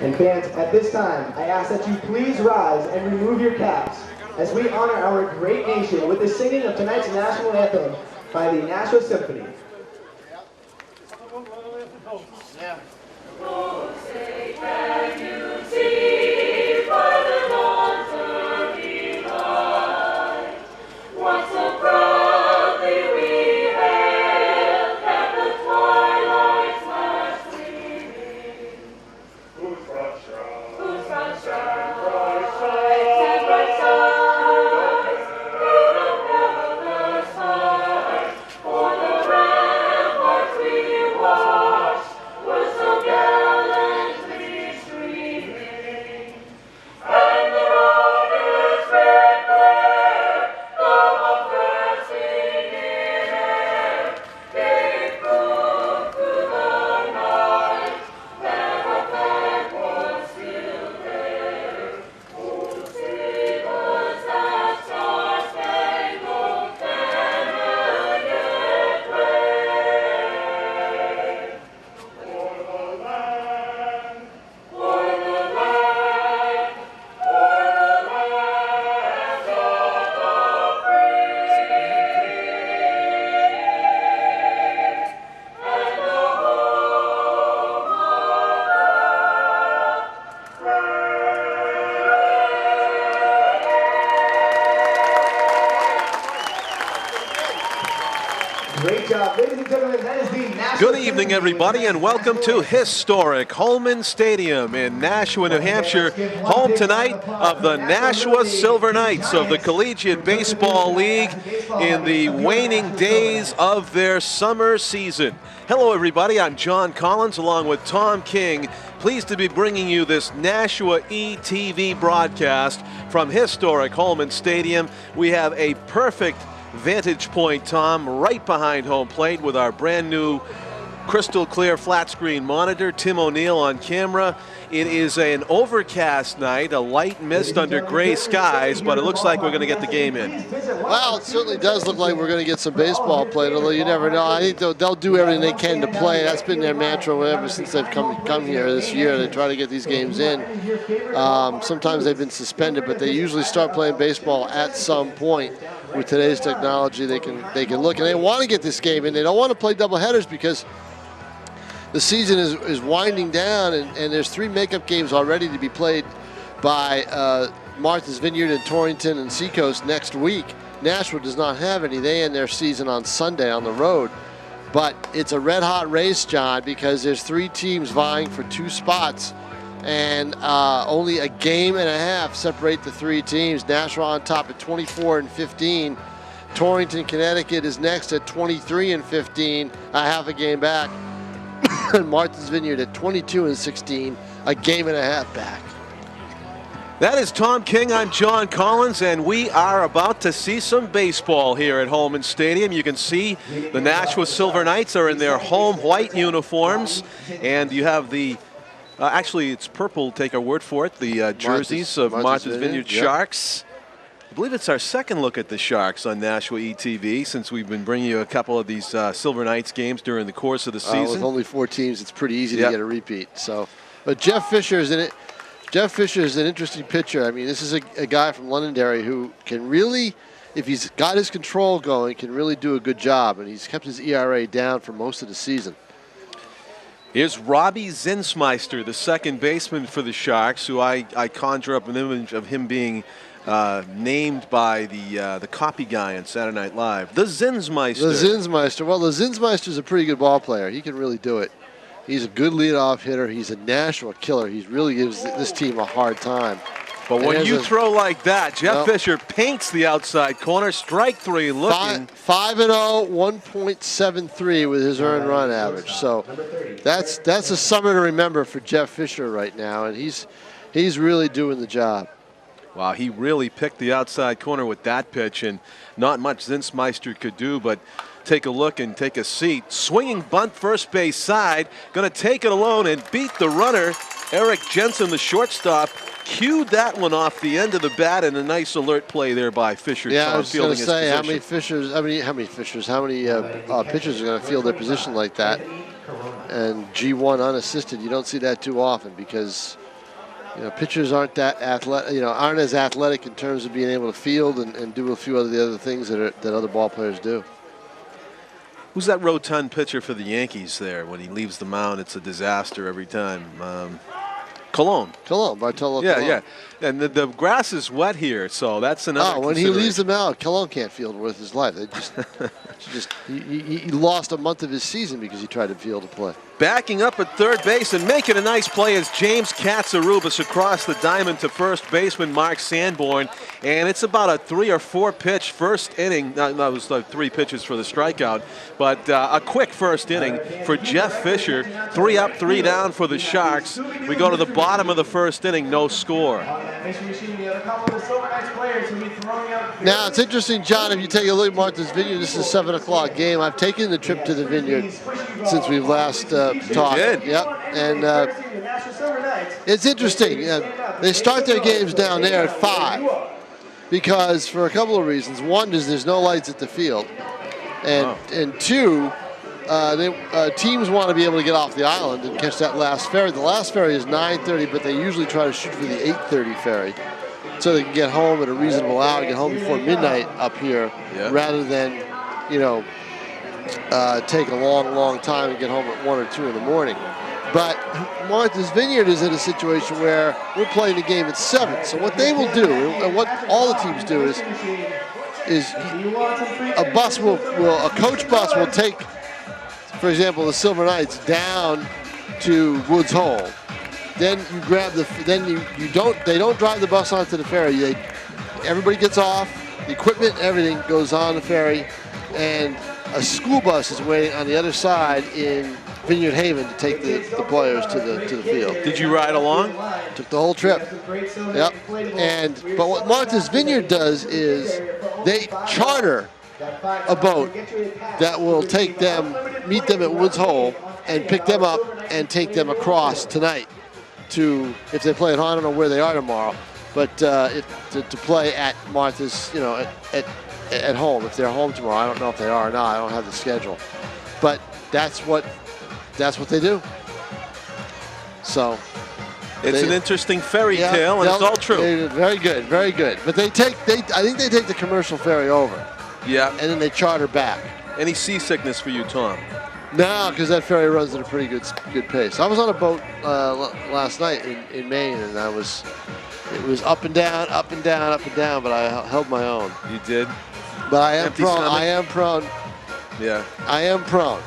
And fans, at this time, I ask that you please rise and remove your caps as we honor our great nation with the singing of tonight's national anthem by the Nashua Symphony. Yeah. Great job. Ladies and gentlemen, that is the Nashua. Good evening, everybody, and welcome to historic Holman Stadium in Nashua, New Hampshire, home tonight of the Nashua Silver Knights of the Collegiate Baseball League in the waning days of their summer season. Hello, everybody. I'm John Collins along with Tom King. Pleased to be bringing you this Nashua ETV broadcast from historic Holman Stadium. We have a perfect vantage point, Tom, right behind home plate with our brand new crystal clear flat screen monitor. Tim O'Neill on camera. It is an overcast night, a light mist under gray skies, but it looks like we're going to get the game in. Well, it certainly does look like we're going to get some baseball played, although you never know. I think they'll do everything they can to play. That's been their mantra ever since they've come here this year. They try to get these games in. Sometimes they've been suspended, but they usually start playing baseball at some point. With today's technology, they can look, and they want to get this game in. They don't want to play doubleheaders because the season is winding down, and there's 3 makeup games already to be played by Martha's Vineyard and Torrington and Seacoast next week. Nashua does not have any. They end their season on Sunday on the road. But it's a red-hot race, John, because there's 3 teams vying for 2 spots, and only a game and a half separate the 3 teams. Nashua on top at 24-15. Torrington, Connecticut is next at 23-15, a half a game back. And Martha's Vineyard at 22-16, a game and a half back. That is Tom King. I'm John Collins, and we are about to see some baseball here at Holman Stadium. You can see the Nashua Silver Knights are in their home white uniforms, and you have the actually, it's purple, take our word for it, the jerseys of Martha's Vineyard Sharks. I believe it's our second look at the Sharks on Nashua ETV since we've been bringing you a couple of these Silver Knights games during the course of the season. With only 4 teams, it's pretty easy to get a repeat. So, but Jeff Fischer is in it. Jeff Fischer is an interesting pitcher. I mean, this is a guy from Londonderry who can really, if he's got his control going, can really do a good job. And he's kept his ERA down for most of the season. Here's Robbie Zinsmeister, the second baseman for the Sharks, who I conjure up an image of him being named by the copy guy on Saturday Night Live. The Zinsmeister. The Zinsmeister. Well, the Zinsmeister's a pretty good ball player. He can really do it. He's a good leadoff hitter. He's a Nashua killer. He really gives this team a hard time. But when you throw like that, Jeff Fischer paints the outside corner. Strike 3 looking. 5-0, 1.73 with his earned run average. So that's a summer to remember for Jeff Fischer right now, and he's really doing the job. Wow, he really picked the outside corner with that pitch, and not much Zinsmeister could do but take a look and take a seat. Swinging bunt first base side, going to take it alone and beat the runner. Eric Jensen, the shortstop, cued that one off the end of the bat, and a nice alert play there by Fischer. Yeah, I was going to say, how many pitchers are going to field their position like that? And G1 unassisted, you don't see that too often because pitchers aren't that athletic, aren't as athletic in terms of being able to field and do a few of the other things that other ball players do. Who's that rotund pitcher for the Yankees there? When he leaves the mound, it's a disaster every time. Bartolo Colon. Yeah. And the grass is wet here, so that's another when he leaves the mound, Colon can't field worth his life. He lost a month of his season because he tried to field a play. Backing up at third base and making a nice play is James Katsarubis across the diamond to first baseman Mark Sanborn. And it's about a 3 or 4 pitch first inning. No, it was like 3 pitches for the strikeout. But a quick first inning for Jeff Fischer. 3 up, 3 down for the Sharks. We go to the bottom of the first inning, no score. Now, it's interesting, John, if you take a look at Martha's Vineyard, this is a 7 o'clock game. I've taken the trip to the Vineyard since we've last talked. Did? Yep. And it's interesting. They start their games down there at 5 because for a couple of reasons. One is there's no lights at the field. And two, teams want to be able to get off the island and catch that last ferry. The last ferry is 9:30, but they usually try to shoot for the 8:30 ferry so they can get home at a reasonable hour, get home before midnight up here, rather than, take a long time and get home at 1 or 2 in the morning. But Martha's Vineyard is in a situation where we're playing the game at 7. So what they will do, and what all the teams do, is a coach bus will take, for example, the Silver Knights down to Woods Hole. Then you grab they don't drive the bus onto the ferry. Everybody gets off, the equipment, everything goes on the ferry, and a school bus is waiting on the other side in Vineyard Haven to take the players to the field. Did you ride along? Took the whole trip. Yep. But what Martha's Vineyard does is they charter a boat that will take them, meet them at Woods Hole, and pick them up and take them across tonight to, if they play at home, I don't know where they are tomorrow, but to play at Martha's, at home. If they're home tomorrow, I don't know if they are or not. I don't have the schedule, but that's what they do. So it's an interesting fairy tale, and it's all true. Very good, very good. But I think they take the commercial ferry over. Yeah. And then they charter back. Any seasickness for you, Tom? No, because that ferry runs at a pretty good pace. I was on a boat last night in Maine, and it was up and down, but I held my own. You did? But I am prone. Yeah. I am prone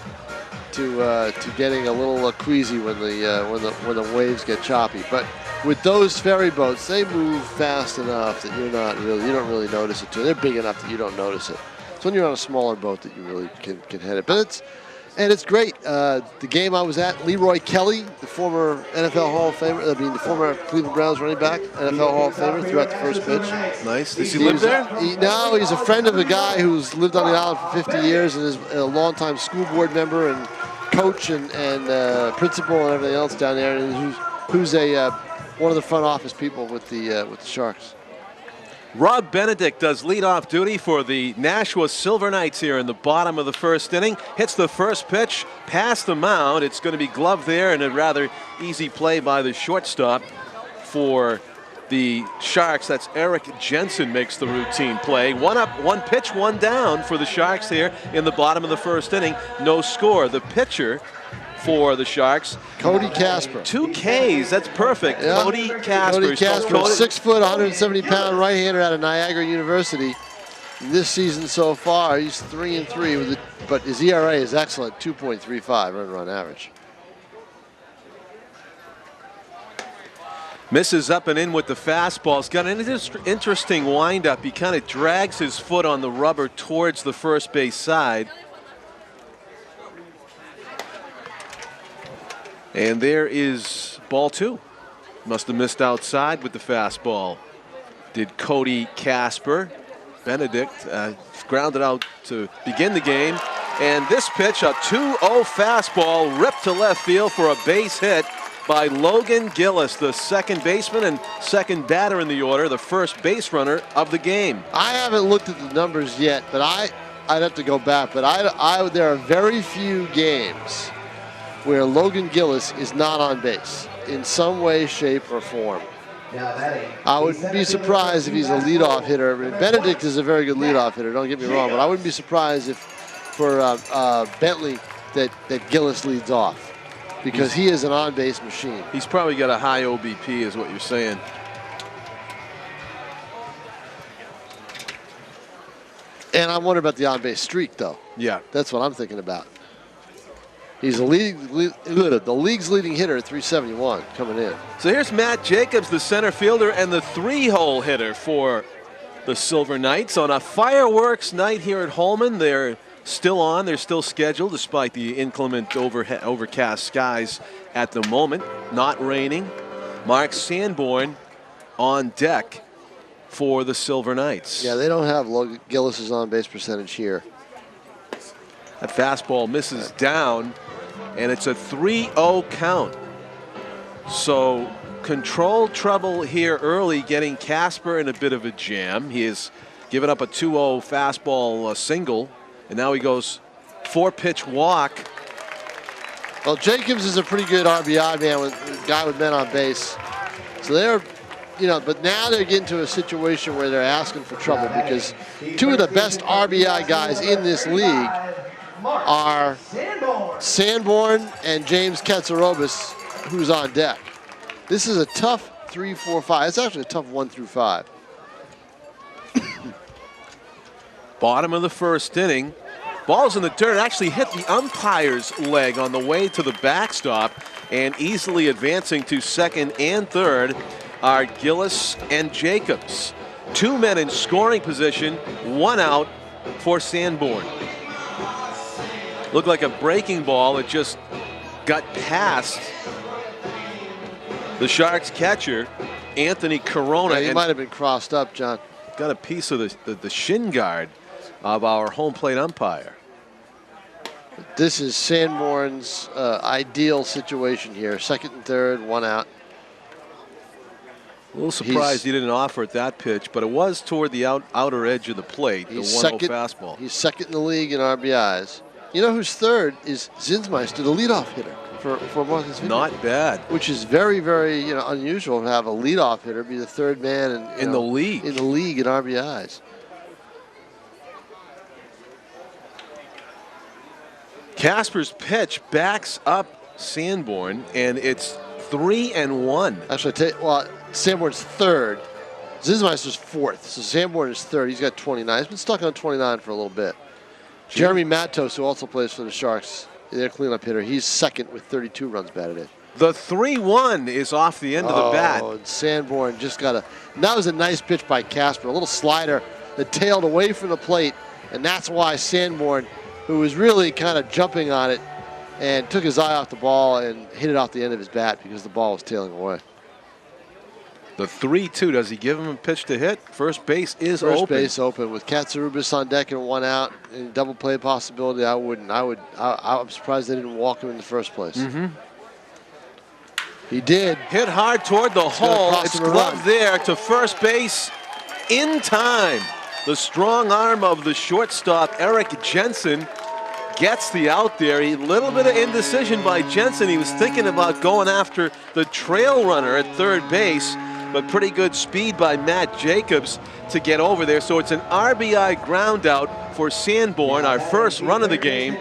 to getting a little queasy when the waves get choppy. But with those ferry boats, they move fast enough that you don't really notice it too. They're big enough that you don't notice it. It's when you're on a smaller boat that you really can hit it. But it's great. The game I was at, Leroy Kelly, the former NFL Hall of Famer, the former Cleveland Browns running back, NFL Hall of Famer, threw out the first pitch. Nice. Does he live there? No, he's a friend of a guy who's lived on the island for 50 years and is a longtime school board member and coach and principal and everything else down there, and who's one of the front office people with the Sharks. Rob Benedict does leadoff duty for the Nashua Silver Knights here in the bottom of the first inning. Hits the first pitch past the mound. It's going to be gloved there, and a rather easy play by the shortstop for the Sharks. That's Eric Jensen makes the routine play. 1 up, 1 pitch, 1 down for the Sharks here in the bottom of the first inning. No score. The pitcher for the Sharks, Cody Casper. 2 Ks, that's perfect. Yeah. Cody Casper. Cody Casper, 6 foot, 170-pound right-hander out of Niagara University. This season so far, he's 3-3 but his ERA is excellent, 2.35 earned run average. Misses up and in with the fastball. He's got an interesting windup. He kind of drags his foot on the rubber towards the first base side. And there is ball 2. Must have missed outside with the fastball. Did Cody Casper. Benedict grounded out to begin the game. And this pitch, a 2-0 fastball, ripped to left field for a base hit by Logan Gillis, the second baseman and second batter in the order, the first base runner of the game. I haven't looked at the numbers yet, but I'd have to go back. But there are very few games where Logan Gillis is not on base in some way, shape, or form. I wouldn't be surprised if he's a leadoff hitter. Benedict is a very good leadoff hitter, don't get me wrong, but I wouldn't be surprised if for Bentley that Gillis leads off, because he is an on-base machine. He's probably got a high OBP is what you're saying. And I'm wondering about the on-base streak, though. Yeah. That's what I'm thinking about. He's the league's leading hitter at 371 coming in. So here's Matt Jacobs, the center fielder and the 3-hole hitter for the Silver Knights on a fireworks night here at Holman. They're still on. They're still scheduled despite the inclement overcast skies at the moment. Not raining. Mark Sanborn on deck for the Silver Knights. Yeah, they don't have Logan Gillis's on-base percentage here. That fastball misses down, and it's a 3-0 count. So control trouble here early, getting Casper in a bit of a jam. He has given up a 2-0 fastball single, and now he goes 4-pitch walk. Well, Jacobs is a pretty good RBI man, with a guy with men on base. So they're, but now they're getting to a situation where they're asking for trouble, because two of the best RBI guys in this league are Sanborn and James Katsarobis, who's on deck. This is a tough 3, 4, 5. It's actually a tough 1 through 5. Bottom of the first inning. Ball's in the dirt. Actually hit the umpire's leg on the way to the backstop, and easily advancing to second and third are Gillis and Jacobs. 2 men in scoring position, 1 out for Sanborn. Looked like a breaking ball. It just got past the Sharks catcher, Anthony Corona. Yeah, he might have been crossed up, John. Got a piece of the shin guard of our home plate umpire. This is Sanborn's ideal situation here. Second and third, 1 out. A little surprised he didn't offer at that pitch, but it was toward the outer edge of the plate, the 1-0 fastball. He's second in the league in RBIs. You know who's third is Zinsmeister, the leadoff hitter for Martha's Vineyard. Not bad. Which is very, very unusual to have a leadoff hitter be the third man in the league. In the league in RBIs. Casper's pitch backs up Sanborn, and it's 3-1. Actually, Sanborn's third. Zinsmeister's fourth, so Sanborn is third. He's got 29. He's been stuck on 29 for a little bit. Jeremy Matos, who also plays for the Sharks, their cleanup hitter, he's second with 32 runs batted in. The 3-1 is off the end of the bat. Oh, and Sanborn just got that was a nice pitch by Casper, a little slider that tailed away from the plate, and that's why Sanborn, who was really kind of jumping on it, and took his eye off the ball and hit it off the end of his bat because the ball was tailing away. The 3-2, does he give him a pitch to hit? First base is open. First base open with Katsarubis on deck and 1 out, and double play possibility. I'm surprised they didn't walk him in the first place. Mm-hmm. He did. Hit hard toward the hole. It's gloved there to first base in time. The strong arm of the shortstop, Eric Jensen, gets the out there. A little bit of indecision by Jensen. He was thinking about going after the trail runner at third base, but pretty good speed by Matt Jacobs to get over there. So it's an RBI ground out for Sanborn, our first run of the game.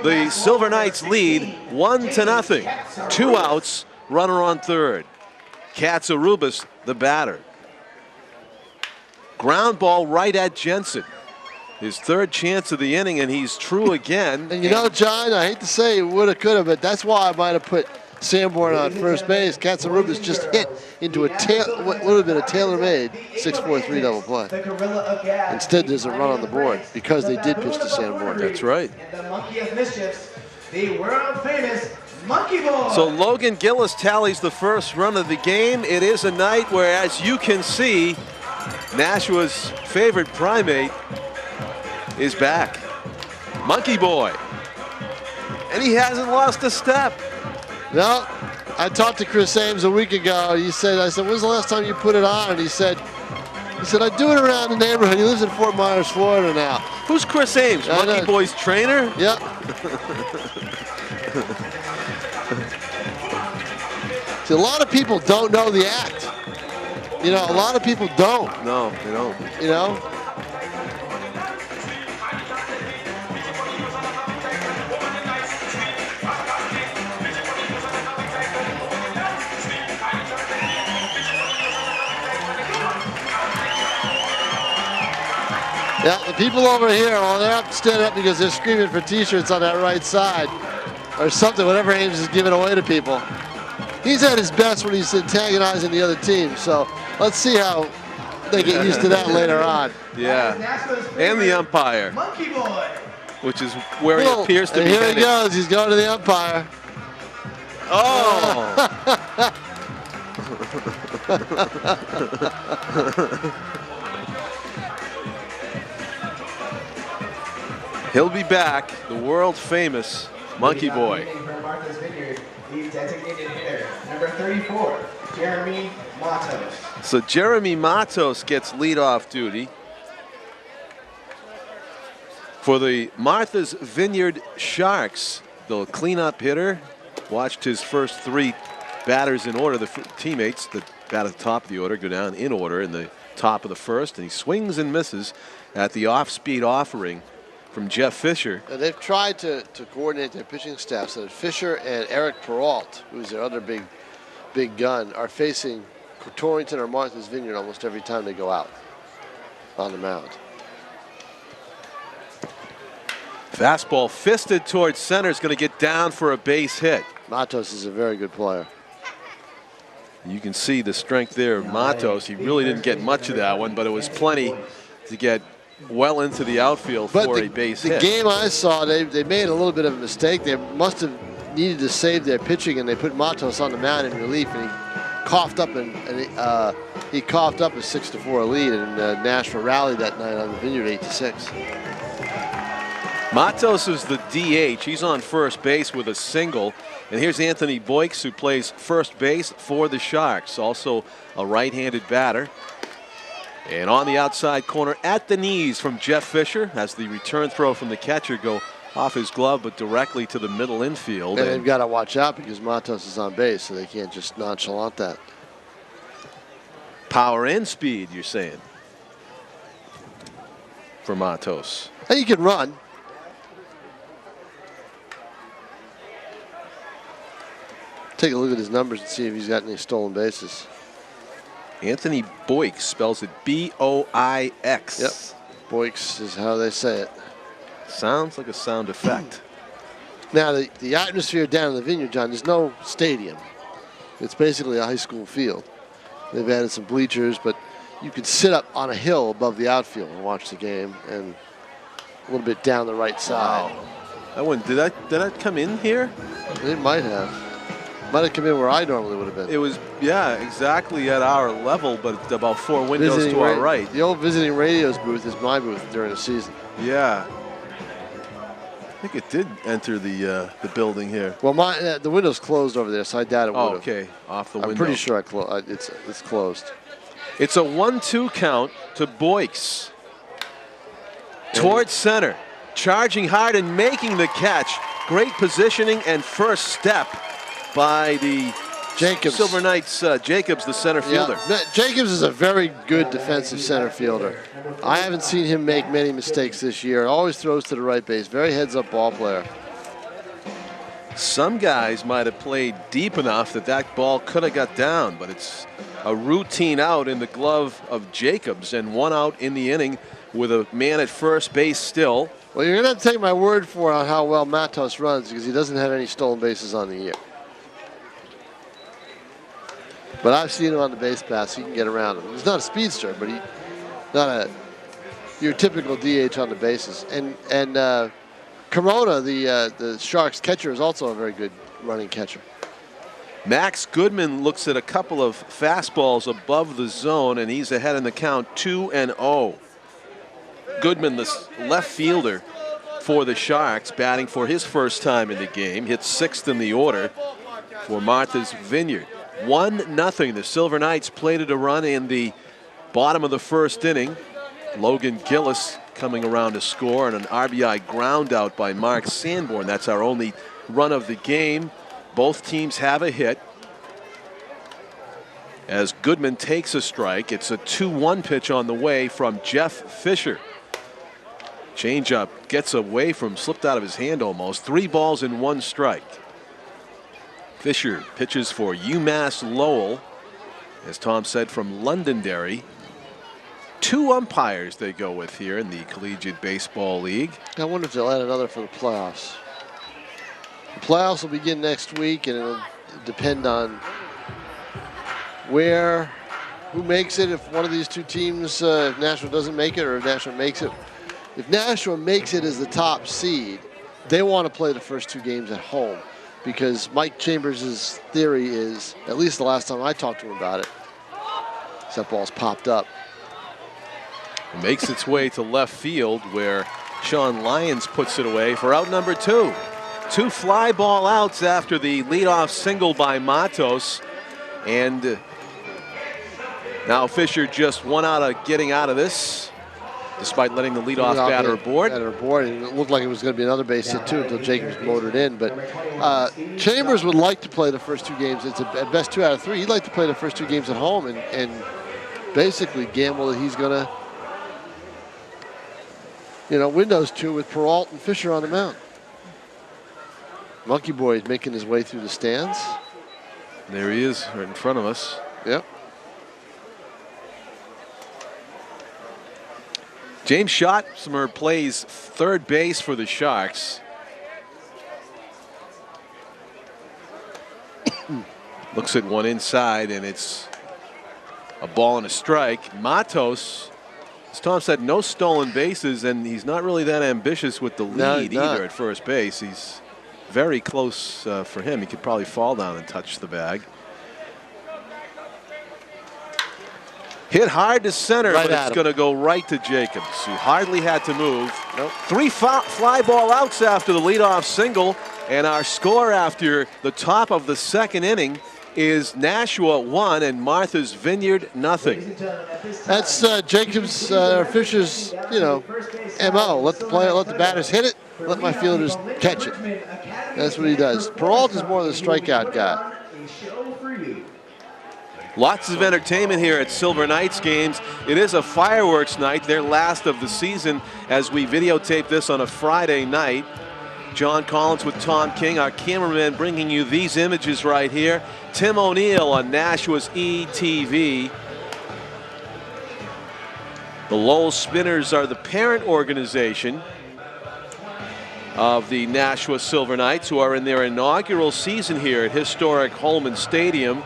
The Silver Knights lead 1-0. 2 outs, runner on third. Katsarubis, the batter. Ground ball right at Jensen. His third chance of the inning, and he's true again. And John, I hate to say it woulda, coulda, but that's why I might have put Sanborn on first base. Katsarupas just hit into what would have been a tailor-made 6-4-3 double play. Instead, there's a run on the board because they did pitch to Sanborn. That's right. And the monkey of mischiefs, the world famous Monkey Boy. So Logan Gillis tallies the first run of the game. It is a night where, as you can see, Nashua's favorite primate is back. Monkey Boy. And he hasn't lost a step. No, I talked to Chris Ames a week ago. I said, when's the last time you put it on? And he said, I do it around the neighborhood. He lives in Fort Myers, Florida now. Who's Chris Ames? Monkey Boy's trainer? Yep. See, a lot of people don't know the act. You know, a lot of people don't. No, they don't. You know? Yeah, the people over here, well, they're up standing up because they're screaming for T-shirts on that right side or something, whatever Ames is giving away to people. He's at his best when he's antagonizing the other team, so let's see how they get used to that later on. Yeah, and the umpire, Monkey Boy. which is where he appears to be here headed. he goes, he's going to the umpire. Oh! He'll be back, the world famous Monkey Boy. For Martha's Vineyard, the designated hitter, number 34, Jeremy Matos. So Jeremy Matos gets leadoff duty for the Martha's Vineyard Sharks. The cleanup hitter watched his first three batters in order, the teammates that bat at the top of the order go down in order in the top of the first, and he swings and misses at the off-speed offering from Jeff Fischer. And they've tried to coordinate their pitching staff so that Fischer and Eric Peralt, who's their other big gun, are facing Torrington or Martha's Vineyard almost every time they go out on the mound. Fastball fisted towards center, is going to get down for a base hit. Matos is a very good player. You can see the strength there of Matos. He really didn't get much of that one, but it was plenty to get well into the outfield for a base hit. The game I saw, they made a little bit of a mistake. They must have needed to save their pitching, and they put Matos on the mound in relief, and he coughed up a 6-4 lead, and Nashua rallied that night on the Vineyard 8-6. Matos is the DH. He's on first base with a single. And here's Anthony Boyks, who plays first base for the Sharks, also a right-handed batter. And on the outside corner at the knees from Jeff Fischer as the return throw from the catcher go off his glove but directly to the middle infield. And they've got to watch out because Matos is on base, so they can't just nonchalant that. Power and speed, you're saying, for Matos. And he can run. Take a look at his numbers and see if he's got any stolen bases. Anthony Boyks spells it B-O-I-X. Yep. Boyks is how they say it. Sounds like a sound effect. Now, the atmosphere down in the Vineyard, John, there's no stadium. It's basically a high school field. They've added some bleachers, but you can sit up on a hill above the outfield and watch the game, and a little bit down the right side. Wow. That one, did that come in here? It might have. Might have come in where I normally would have been. It was, yeah, exactly at our level, but about 4 windows Visiting to our right. The old visiting radios booth is my booth during the season. Yeah. I think it did enter the building here. Well, the window's closed over there, so I doubt it would have. Oh, okay, off the window. I'm pretty sure it's closed. It's a 1-2 count to Boyks. Towards center, charging hard and making the catch. Great positioning and first step by the Jacobs. Silver Knights. Jacobs, the center fielder. Yeah, Jacobs is a very good defensive center fielder. I haven't seen him make many mistakes this year. Always throws to the right base. Very heads-up ball player. Some guys might have played deep enough that ball could have got down, but it's a routine out in the glove of Jacobs, and 1 out in the inning with a man at first base still. Well, you're going to have to take my word for it on how well Matos runs because he doesn't have any stolen bases on the year. But I've seen him on the base pass. He can get around him. He's not a speedster, but he's not your typical DH on the bases. And Corona, the Sharks catcher, is also a very good running catcher. Max Goodman looks at a couple of fastballs above the zone, and he's ahead in the count 2-0. Goodman, the left fielder for the Sharks, batting for his first time in the game, hits 6th in the order for Martha's Vineyard. 1-0. The Silver Knights plated a run in the bottom of the first inning. Logan Gillis coming around to score, and an RBI ground out by Mark Sanborn. That's our only run of the game. Both teams have a hit. As Goodman takes a strike, it's a 2-1 pitch on the way from Jeff Fischer. Changeup gets away from, slipped out of his hand almost. 3 balls and 1 strike. Fischer pitches for UMass Lowell, as Tom said, from Londonderry. 2 umpires they go with here in the Collegiate Baseball League. I wonder if they'll add another for the playoffs. The playoffs will begin next week, and it'll depend on who makes it. If one of these two teams, if Nashua doesn't make it or if Nashua makes it. If Nashua makes it as the top seed, they want to play the first 2 games at home, because Mike Chambers' theory is, at least the last time I talked to him about it, that ball's popped up. It makes its way to left field, where Sean Lyons puts it away for out number 2. 2 fly ball outs after the leadoff single by Matos. And now Fischer just 1 out of getting out of this, despite letting the leadoff batter aboard. And it looked like it was going to be another base hit too until Jacobs motored in. But Chambers would like to play the first 2 games. It's at best 2 out of 3. He'd like to play the first 2 games at home and basically gamble that he's going to, win those 2 with Peralt and Fischer on the mound. Monkey Boy is making his way through the stands. There he is, right in front of us. Yep. James Schotzmer plays third base for the Sharks. Looks at one inside, and it's a ball and a strike. Matos, as Tom said, no stolen bases, and he's not really that ambitious with the lead either at first base. He's very close for him. He could probably fall down and touch the bag. Hit hard to center, but it's going to go right to Jacobs, who hardly had to move. Nope. 3 fly ball outs after the leadoff single, and our score after the top of the 2nd inning is Nashua 1 and Martha's Vineyard 0. That's Jacobs, Fischer's, MO. Let the batters hit it. Let my fielders catch it. That's what he does. Peralt is more of the strikeout guy. Lots of entertainment here at Silver Knights games. It is a fireworks night, their last of the season, as we videotape this on a Friday night. John Collins with Tom King, our cameraman, bringing you these images right here. Tim O'Neill on Nashua's ETV. The Lowell Spinners are the parent organization of the Nashua Silver Knights, who are in their inaugural season here at historic Holman Stadium.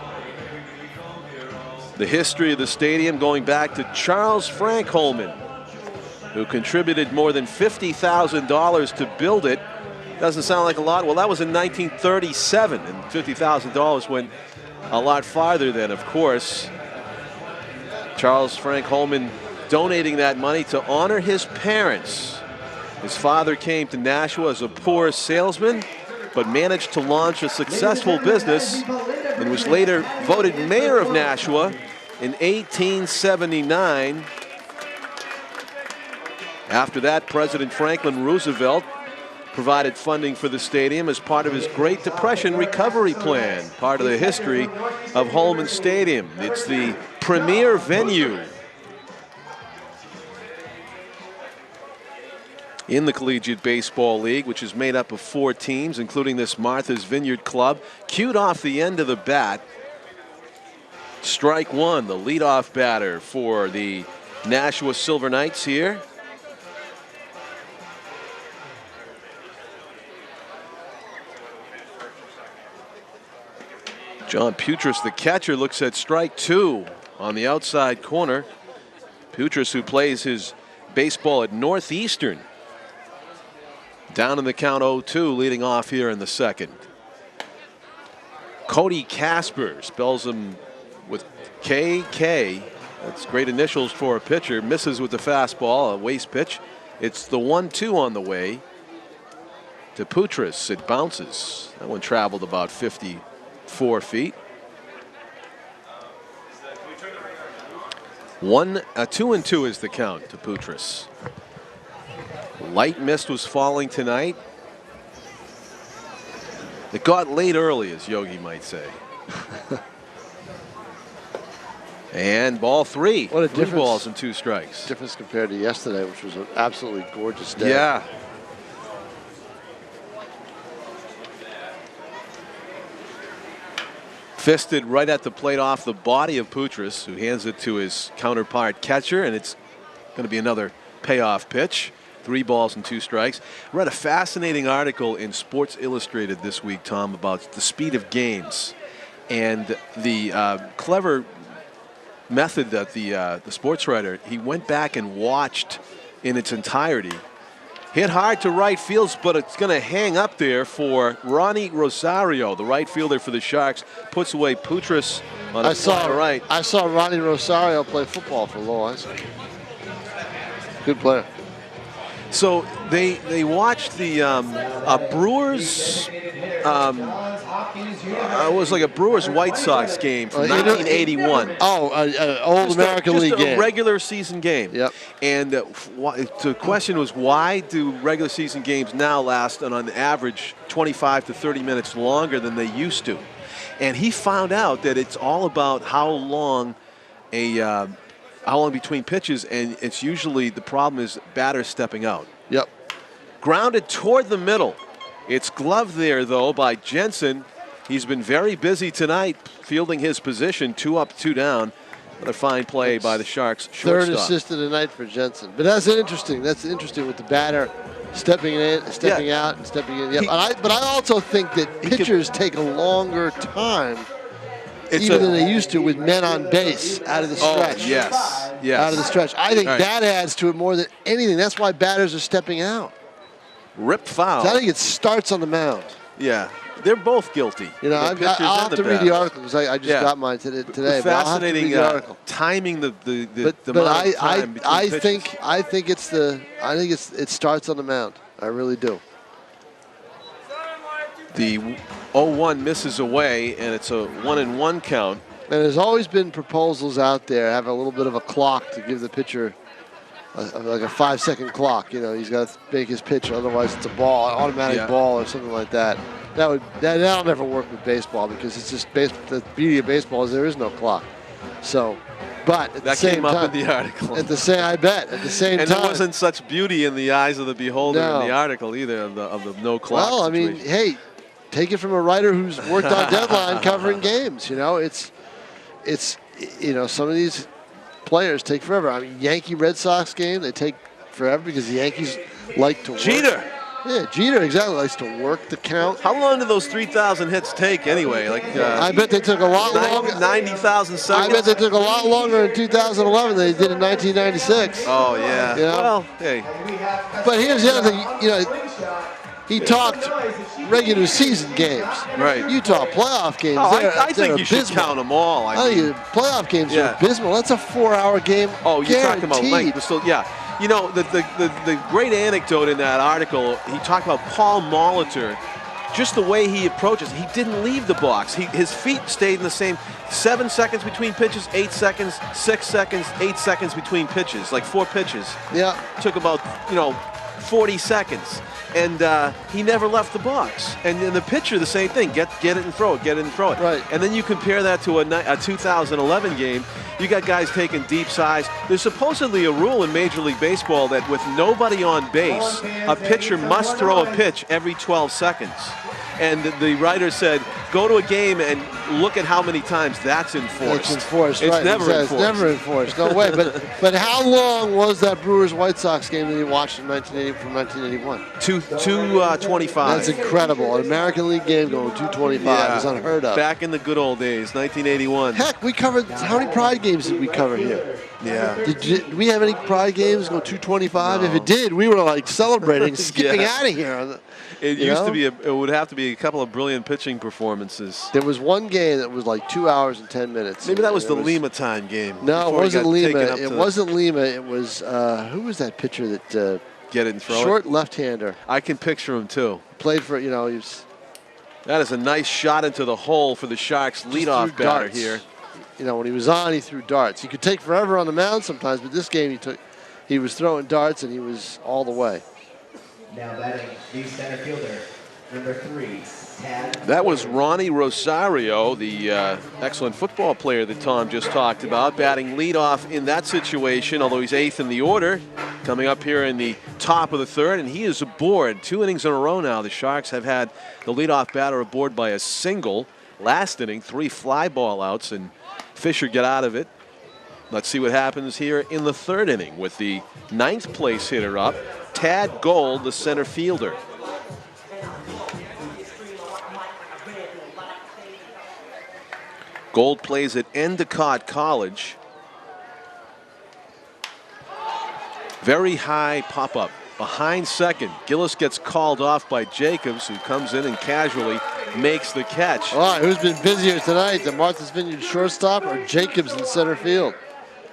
The history of the stadium going back to Charles Frank Holman, who contributed more than $50,000 to build it. Doesn't sound like a lot. Well, that was in 1937, and $50,000 went a lot farther then, of course. Charles Frank Holman donating that money to honor his parents. His father came to Nashua as a poor salesman, but managed to launch a successful business and was later voted mayor of Nashua in 1879. After that, President Franklin Roosevelt provided funding for the stadium as part of his Great Depression recovery plan, part of the history of Holman Stadium. It's the premier venue in the Collegiate Baseball League, which is made up of 4 teams, including this Martha's Vineyard club. Cued off the end of the bat. Strike 1, the leadoff batter for the Nashua Silver Knights here. John Futures, the catcher, looks at strike 2 on the outside corner. Futures, who plays his baseball at Northeastern. Down in the count 0-2, leading off here in the second. Cody Casper, spells him with KK. That's great initials for a pitcher. Misses with the fastball, a waste pitch. It's the 1-2 on the way to Futures. It bounces. That one traveled about 54 feet. 2-2 is the count to Futures. Light mist was falling tonight. It got late early, as Yogi might say. And ball 3. What a 3 difference. balls and 2 strikes. Difference compared to yesterday, which was an absolutely gorgeous day. Yeah. Fisted right at the plate off the body of Futures, who hands it to his counterpart catcher, and it's going to be another payoff pitch. 3 balls and 2 strikes. Read a fascinating article in Sports Illustrated this week, Tom, about the speed of games and the clever method that the sports writer, he went back and watched in its entirety. Hit hard to right field, but it's going to hang up there for Ronnie Rosario, the right fielder for the Sharks. Puts away Futures on the fly right. I saw Ronnie Rosario play football for Lowell High School. Good player. So they watched the Brewers. It was like a Brewers White Sox game from 1981. Old American League game. Just a regular season game. Yep. And the question was, why do regular season games now last on average 25 to 30 minutes longer than they used to? And he found out that it's all about how long between pitches, and it's usually the problem is batters stepping out. Yep. Grounded toward the middle. It's gloved there, though, by Jensen. He's been very busy tonight fielding his position. 2 up, 2 down. What a fine play by the Sharks shortstop. 3rd assist of the night for Jensen. But that's interesting with the batter stepping in, stepping out, and stepping in. Yep. But I also think that pitchers take a longer time than they used to with men on base out of the stretch. Oh, yes. Out of the stretch. I think that adds to it more than anything. That's why batters are stepping out. Rip foul. So I think it starts on the mound. Yeah. They're both guilty. You know, I'll have to read the article because I just got mine today. Fascinating timing the time between I pitches. think it starts on the mound. I really do. The 0-1 misses away, and it's a 1-1 count. And there's always been proposals out there have a little bit of a clock to give the pitcher like a 5-second clock. You know, he's got to make his pitch, otherwise it's a ball, automatic ball or something like that. That'll never work with baseball because it's just the beauty of baseball is there is no clock. So, but at the same came up time, in the article. At the same time, there wasn't such beauty in the eyes of the beholder in the article either of the no clock. Well, situation. I mean, hey, take it from a writer who's worked on deadline covering games. You know, it's some of these players take forever. I mean, Yankee Red Sox game, they take forever because the Yankees like to work. Jeter. Yeah, Jeter exactly likes to work the count. How long did those 3,000 hits take anyway? I bet they took a lot longer. 90,000 seconds. I bet they took a lot longer in 2011 than they did in 1996. Oh yeah. You know? Well, hey. But here's the other thing. You know, he talked regular season games. Right. Utah playoff games. I think you should count them all. I think playoff games are abysmal. That's a 4-hour game. Oh, you're guaranteed. talking about length. So, yeah. You know, the great anecdote in that article, he talked about Paul Molitor, just the way he approaches. He didn't leave the box. His feet stayed in the same 7 seconds between pitches, 8 seconds, 6 seconds, 8 seconds between pitches, like 4 pitches. Yeah. Took about, 40 seconds. And he never left the box. And in the pitcher, the same thing. Get it and throw it, get it and throw it. Right. And then you compare that to a 2011 game. You got guys taking deep sides. There's supposedly a rule in Major League Baseball that with nobody on base, a pitcher must throw a pitch every 12 seconds. And the writer said, go to a game and look at how many times that's enforced. It's enforced, it's right. Never enforced. It's never enforced. No way. But how long was that Brewers-White Sox game that you watched in 1981? 225. That's incredible. An American League game going 225 is unheard of. Back in the good old days, 1981. Heck, we covered, how many Pride games did we cover here? Yeah. Did we have any Pride games go 225? No. If it did, we were like celebrating, skipping out of here. It used to be, it would have to be a couple of brilliant pitching performances. There was one game that was like 2 hours and 10 minutes. Maybe that was the Lima time game. No, it wasn't Lima. It wasn't Lima. It was, who was that pitcher that... Get it and throw short left-hander. I can picture him too. Played for, he was... That is a nice shot into the hole for the Sharks leadoff batter here. When he was on, he threw darts. He could take forever on the mound sometimes, but this game he was throwing darts and he was all the way. Now batting the center fielder, number 3, Tad. That was Ronnie Rosario, the excellent football player that Tom just talked about, batting leadoff in that situation, although he's 8th in the order, coming up here in the top of the 3rd, and he is aboard 2 innings in a row now. The Sharks have had the leadoff batter aboard by a single. Last inning, 3 fly ball outs, and Fischer get out of it. Let's see what happens here in the 3rd inning with the 9th place hitter up, Tad Gold, the center fielder. Gold plays at Endicott College. Very high pop-up behind second. Gillis gets called off by Jacobs, who comes in and casually makes the catch. All right, who's been busier tonight, the Martha's Vineyard shortstop or Jacobs in center field?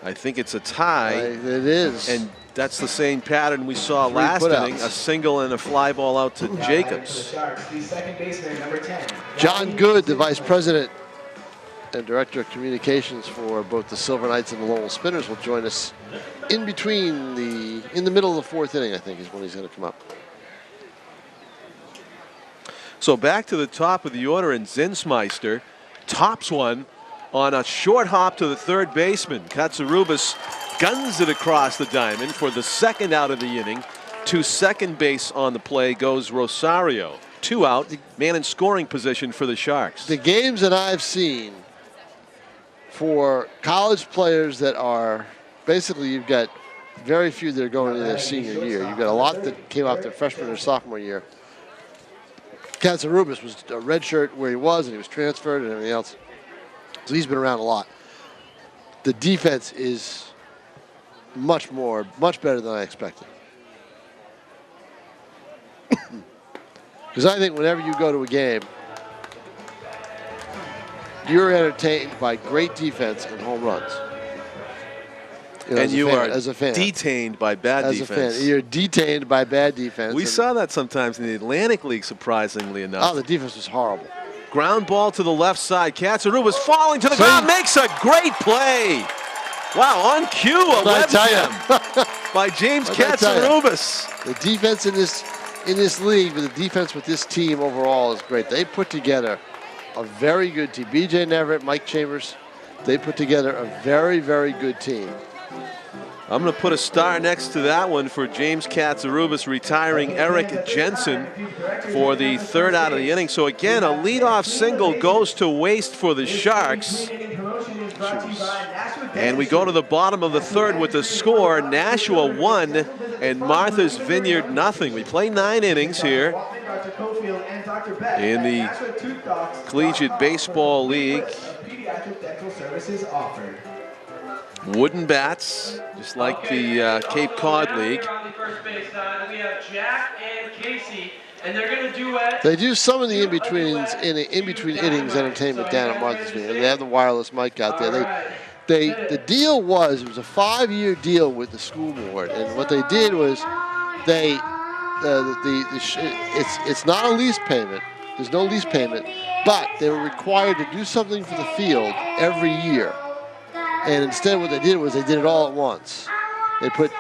I think it's a tie. It is. And that's the same pattern we saw last inning, a single and a fly ball out to Jacobs. John Good, the vice president and director of communications for both the Silver Knights and the Lowell Spinners, will join us in the middle of the 4th inning, I think, is when he's going to come up. So back to the top of the order, and Zinsmeister tops one on a short hop to the 3rd baseman. Katsarubis guns it across the diamond for the 2nd out of the inning. To second base on the play goes Rosario. 2 out, man in scoring position for the Sharks. The games that I've seen for college players that are, basically you've got very few that are going into their senior year. You've got a lot that came off their freshman or sophomore year. Katsarubis was a redshirt where he was, and he was transferred and everything else. So he's been around a lot. The defense is much better than I expected. Because I think whenever you go to a game, you're entertained by great defense and home runs. And you are as a fan, detained by bad defense. As a fan, you're detained by bad defense. We saw that sometimes in the Atlantic League, surprisingly enough. Oh, the defense was horrible. Ground ball to the left side. Katsarubis falling to the ground, makes a great play. Wow, on cue, a web jam by James Katsarubis. The defense in this league, but the defense with this team overall is great. They put together a very good team. B.J. Neverett, Mike Chambers, they put together a very, very good team. I'm going to put a star next to that one for James Katsarubis, retiring Eric Jensen for the 3rd out of the inning. So again, a leadoff single goes to waste for the Sharks. And we go to the bottom of the 3rd with the score, Nashua 1 and Martha's Vineyard nothing. We play 9 innings here in the Collegiate Baseball League. Wooden bats, just like the Cape Cod League. They do some of the in-between innings entertainment down at Martha's Vineyard. They have the wireless mic out there. The deal was, it was a 5-year deal with the school board, and what they did was it's not a lease payment. There's no lease payment, but they were required to do something for the field every year. And instead what they did was they did it all at once. They put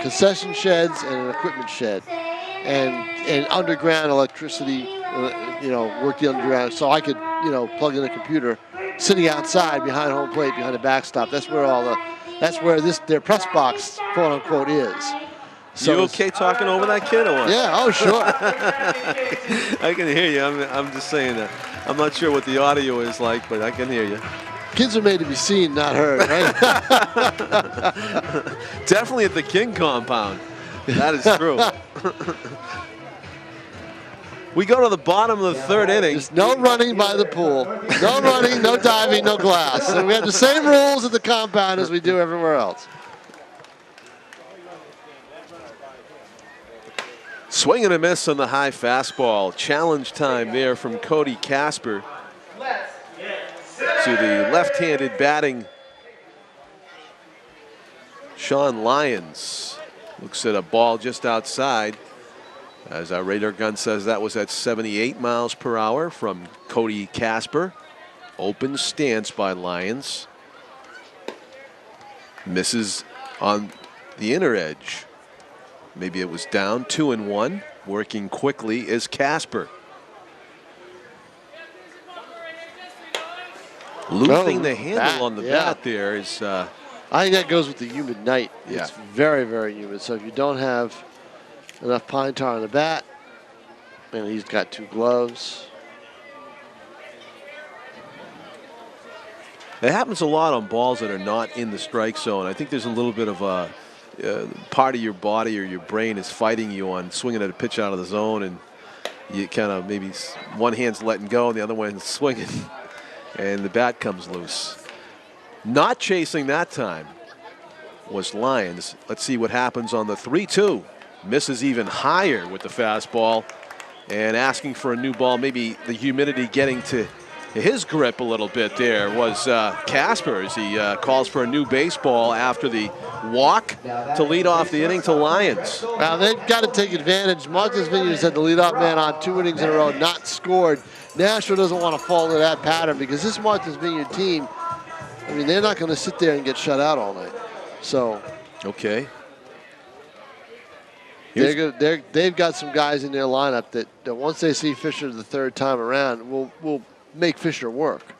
concession sheds and an equipment shed and underground electricity, worked the underground. So I could, plug in a computer sitting outside behind home plate, behind the backstop. That's where their press box, quote unquote, is. So you okay talking over that kid or what? Yeah, oh sure. I can hear you. I'm just saying that. I'm not sure what the audio is like, but I can hear you. Kids are made to be seen, not heard, right? Definitely at the King compound. That is true. We go to the bottom of the third inning. There's no running by the pool. No running, no diving, no glass. And we have the same rules at the compound as we do everywhere else. Swing and a miss on the high fastball. Challenge time there from Cody Casper to the left-handed batting Sean Lyons. Looks at a ball just outside. As our radar gun says, that was at 78 miles per hour from Cody Casper. Open stance by Lyons. Misses on the inner edge. Maybe it was down 2-1. Working quickly is Casper. Losing the handle on the bat there is... I think that goes with the humid night. Yeah. It's very, very humid. So if you don't have enough pine tar on the bat, and he's got 2 gloves. It happens a lot on balls that are not in the strike zone. I think there's a little bit of a part of your body or your brain is fighting you on swinging at a pitch out of the zone, and you kind of maybe one hand's letting go and the other one's swinging, and the bat comes loose. Not chasing that time was Lyons. Let's see what happens on the 3-2. Misses even higher with the fastball and asking for a new ball. Maybe the humidity getting to his grip a little bit there was Casper as he calls for a new baseball after the walk to lead off the inning to Lyons. Well, they've got to take advantage. Martha's Vineyard had the leadoff man on 2 innings in a row, not scored. Nashua doesn't want to fall into that pattern because this Martha's Vineyard team, I mean, they're not going to sit there and get shut out all night. So, okay. They've got some guys in their lineup that once they see Fischer the 3rd time around, will make Fischer work.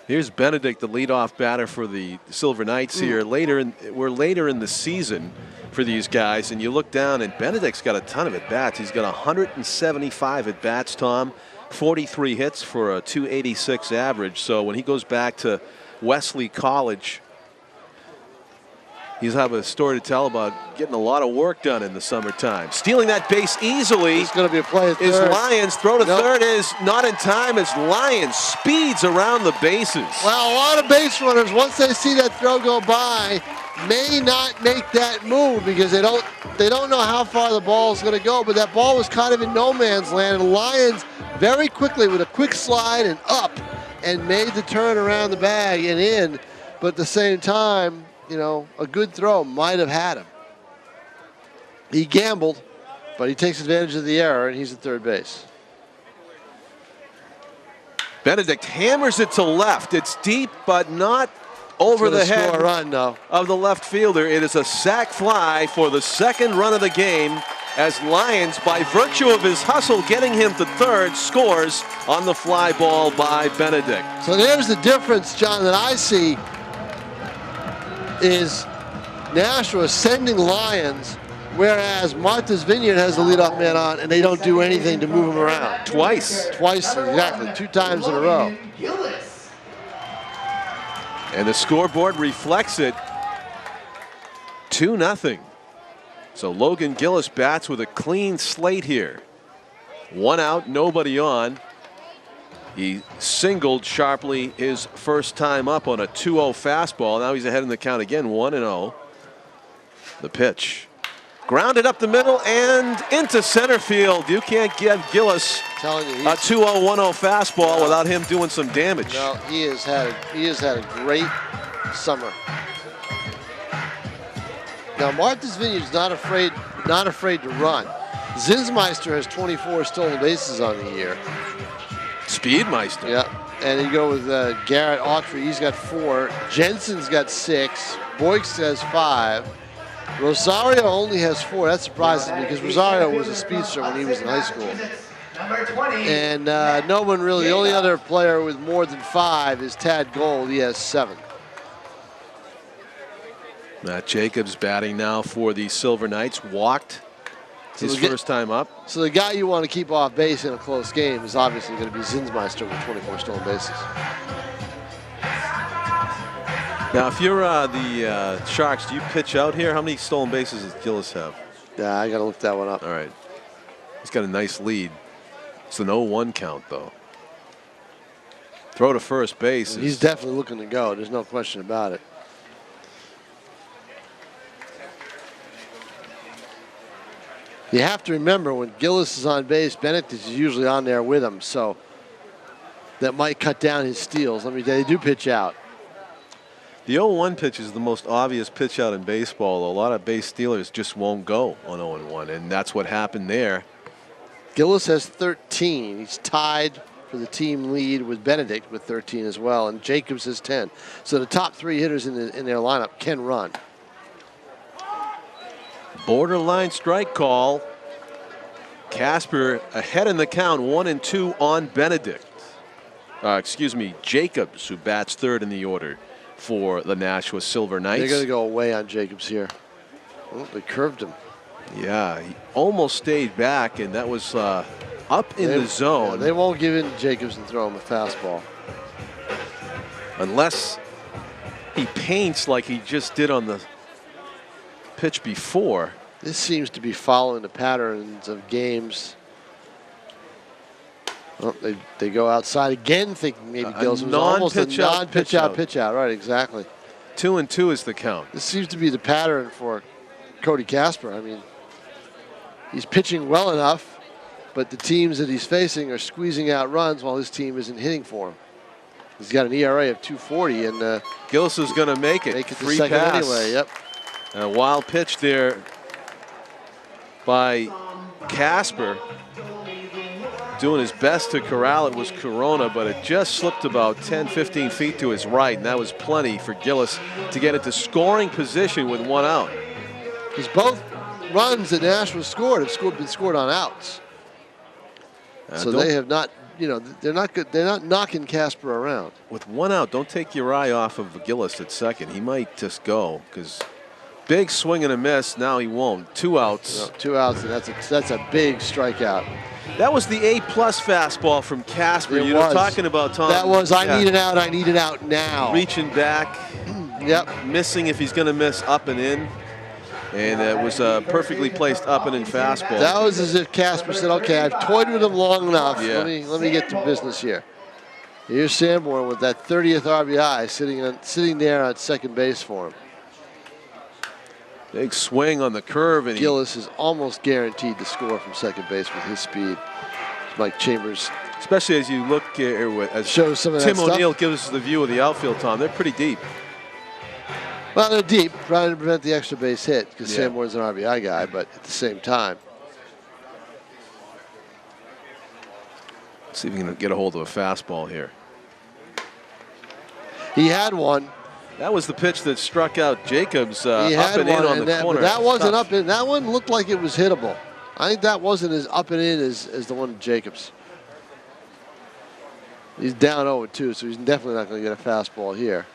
Here's Benedict, the leadoff batter for the Silver Knights here. We're later in the season for these guys, and you look down, and Benedict's got a ton of at-bats. He's got 175 at-bats, Tom, 43 hits for a .286 average. So when he goes back to Wesley College, he's have a story to tell about getting a lot of work done in the summertime. Stealing that base easily. It's going to be a play at third. Is Lyons. Throw to third is not in time as Lyons speeds around the bases. Well, a lot of base runners, once they see that throw go by, may not make that move because they don't know how far the ball is going to go. But that ball was kind of in no man's land, and Lyons very quickly with a quick slide and up and made the turn around the bag and in. But at the same time, you know, a good throw might have had him. He gambled, but he takes advantage of the error, and he's at third base. Benedict hammers it to left. It's deep, but not over the head score a run, no. of the left fielder. It is a sac fly for the 2nd run of the game as Lyons, by virtue of his hustle getting him to third, scores on the fly ball by Benedict. So there's the difference, John, that I see is Nashua sending Lyons, whereas Martha's Vineyard has the leadoff man on, and they don't do anything to move him around. Twice, exactly, 2 times in a row. And the scoreboard reflects it. 2-0. So Logan Gillis bats with a clean slate here. 1 out, nobody on. He singled sharply his first time up on a 2-0 fastball. Now he's ahead in the count again, 1-0. The pitch. Grounded up the middle and into center field. You can't give Gillis a 2-0, 1-0 fastball without him doing some damage. No, he has had a great summer. Now Martha's Vineyard's not afraid to run. Zinsmeister has 24 stolen bases on the year. Speedmeister. Yeah, and you go with Garrett Autry, he's got 4. Jensen's got 6. Boyks has 5. Rosario only has 4. That surprises me because Rosario was a speedster when he was in high school. And no one really, the only other player with more than 5 is Tad Gold. He has 7. Matt Jacobs batting now for the Silver Knights. Walked his first time up. So the guy you want to keep off base in a close game is obviously going to be Zinsmeister with 24 stolen bases. Now, if you're the Sharks, do you pitch out here? How many stolen bases does Gillis have? Yeah, I got to look that one up. All right. He's got a nice lead. It's an 0-1 count, though. Throw to first base. He's definitely looking to go. There's no question about it. You have to remember when Gillis is on base, Benedict is usually on there with him, so that might cut down his steals. Let me tell you, they do pitch out. The 0-1 pitch is the most obvious pitch out in baseball. A lot of base stealers just won't go on 0-1, and that's what happened there. Gillis has 13. He's tied for the team lead with Benedict with 13 as well, and Jacobs has 10. So the top three hitters in their lineup can run. Borderline strike call. Casper ahead in the count, 1-2 on Benedict. Excuse me, Jacobs, who bats third in the order for the Nashua Silver Knights. They're going to go away on Jacobs here. Oh, they curved him. Yeah, he almost stayed back, and that was up in the zone. Yeah, they won't give in to Jacobs and throw him a fastball. Unless he paints like he just did on the pitch before. This seems to be following the patterns of games. Well, they go outside again, thinking maybe Gillis was almost a non-pitch out, pitch out. Right, exactly. 2-2 is the count. This seems to be the pattern for Cody Casper. I mean, he's pitching well enough, but the teams that he's facing are squeezing out runs while his team isn't hitting for him. He's got an ERA of 2.40, and Gillis is going to make it. Free second pass. Anyway. Yep. A wild pitch there by Casper. Doing his best to corral it was Corona, but it just slipped about 10-15 feet to his right, and that was plenty for Gillis to get into scoring position with 1 out. Because both runs that Nashua scored have been scored on outs. So they have not, they're not good. They're not knocking Casper around. With 1 out, don't take your eye off of Gillis at second. He might just go because big swing and a miss. Now he won't. 2 outs. No, 2 outs, and that's a big strikeout. That was the A+ fastball from Casper. It was. Talking about Tom. That was I need it out now. Reaching back. Yep. Missing if he's going to miss up and in. And it was a perfectly placed up and in fastball. That was as if Casper said, okay, I've toyed with him long enough. Yeah. Let me get to business here. Here's Sanborn with that 30th RBI sitting there on second base for him. Big swing on the curve. And Gillis is almost guaranteed to score from second base with his speed. Mike Chambers. Especially as you look here, as shows some of Tim that O'Neill stuff. gives us the view of the outfield, Tom. They're pretty deep. Well, they're deep, trying to prevent the extra base hit because Yeah. Sanborn's an RBI guy, but at the same time. Let's see if we can get a hold of a fastball here. He had one. That was the pitch that struck out Jacobs He up had and in one, on the corner. But that wasn't Tough. up in. That one looked like it was hittable. I think that wasn't as up and in as the one Jacobs. He's down 0-2, so he's definitely not going to get a fastball here.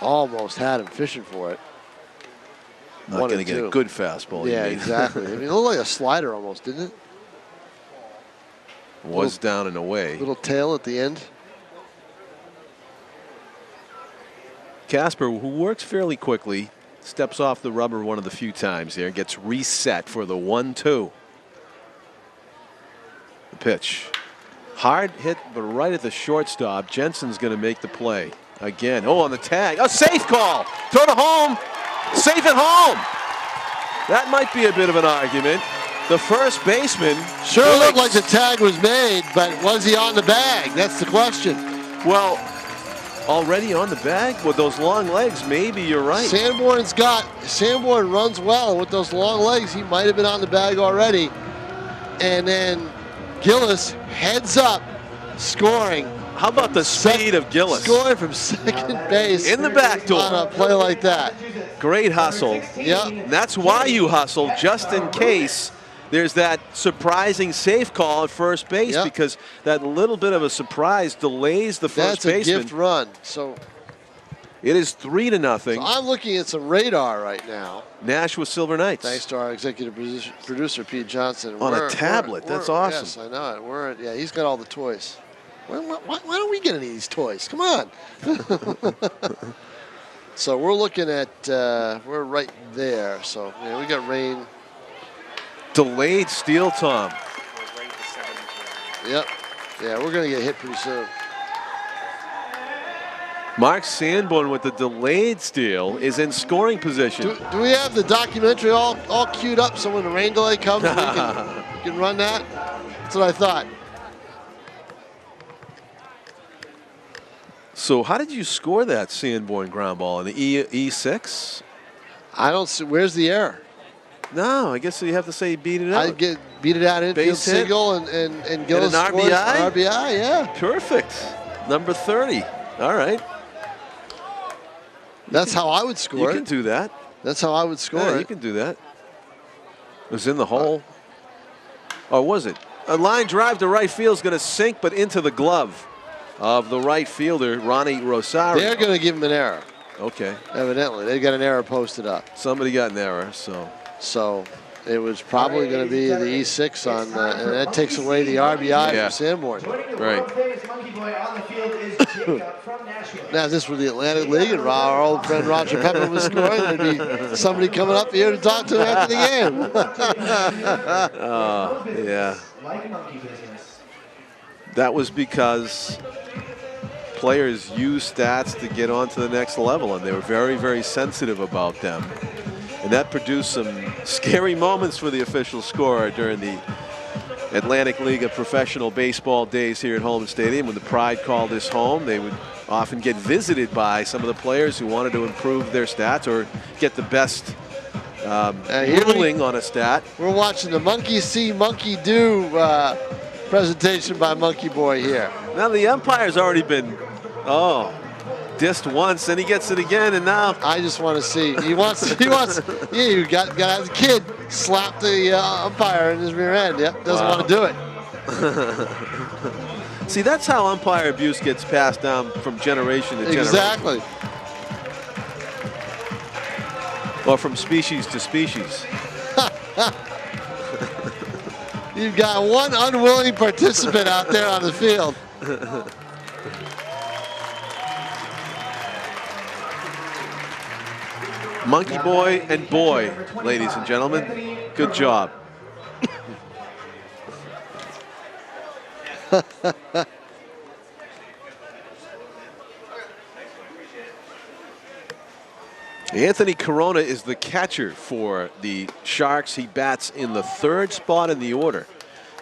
Almost had him fishing for it. Not going to get a good fastball. Yeah, exactly. I mean, it looked like a slider almost, didn't it? Was down and away. Little tail at the end. Casper, who works fairly quickly, steps off the rubber one of the few times here, gets reset for the 1-2. The pitch. Hard hit, but right at the shortstop. Jensen's going to make the play. Again, on the tag. A safe call. Throw to home. Safe at home. That might be a bit of an argument. The first baseman sure looked like the tag was made, but was he on the bag? That's the question. Well, already on the bag with those long legs, maybe you're right. Sanborn runs well, and with those long legs, he might have been on the bag already. And then Gillis heads up, scoring. How about the speed of Gillis? Scoring from second base in the back door on a play like that. Great hustle. Yeah. That's why you hustle, just in case there's that surprising safe call at first base, because that little bit of a surprise delays the first baseman. That's a gift run. So It is 3-0. So I'm looking at some radar right now. Nashua Silver Knights. Thanks to our executive producer, Pete Johnson. On a tablet. That's awesome. Yes, I know it. Yeah, he's got all the toys. Why don't we get any of these toys? Come on. So we're looking at, we're right there. So yeah, we got rain. Delayed steal, Tom. Yep. Yeah, we're going to get hit pretty soon. Mark Sanborn with the delayed steal is in scoring position. Do we have the documentary all queued up so when the rain delay comes, we can run that? That's what I thought. So how did you score that Sanborn ground ball? In the E6? I don't see. Where's the error? No, I guess you have to say beat it out. I beat it out infield Base hit. single and Gillis an scores RBI? an RBI, yeah. Perfect. Number 30. All right. That's how I would score You can do that. That's how I would score Yeah, it. you can do that. It was in the hole. Or was it? A line drive to right field is going to sink, but into the glove of the right fielder, Ronnie Rosario. They're going to give him an error. Okay. Evidently, they got an error posted up. Somebody got an error, So it was probably going to be the E6 on, and that takes away the RBI from Sanborn. Right. Now, if this were the Atlantic League and our old friend Roger Pepper was scoring, there'd be somebody coming up here to talk to him after the game. Yeah. That was because players use stats to get on to the next level, and they were very, very sensitive about them. And that produced some scary moments for the official scorer during the Atlantic League of Professional Baseball days here at Holman Stadium. When the Pride called this home, they would often get visited by some of the players who wanted to improve their stats or get the best ruling on a stat. We're watching the monkey see, monkey do presentation by Monkey Boy here. Now the umpire's already been, dissed once, and he gets it again, and now I just want to see. He wants. Yeah, you got as a kid slap the umpire in his rear end. Yep, doesn't want to do it. See, that's how umpire abuse gets passed down from generation to generation. Exactly. Or from species to species. You've got one unwilling participant out there on the field. Monkey boy and boy, ladies and gentlemen. Good job. Anthony Corona is the catcher for the Sharks. He bats in the 3rd spot in the order,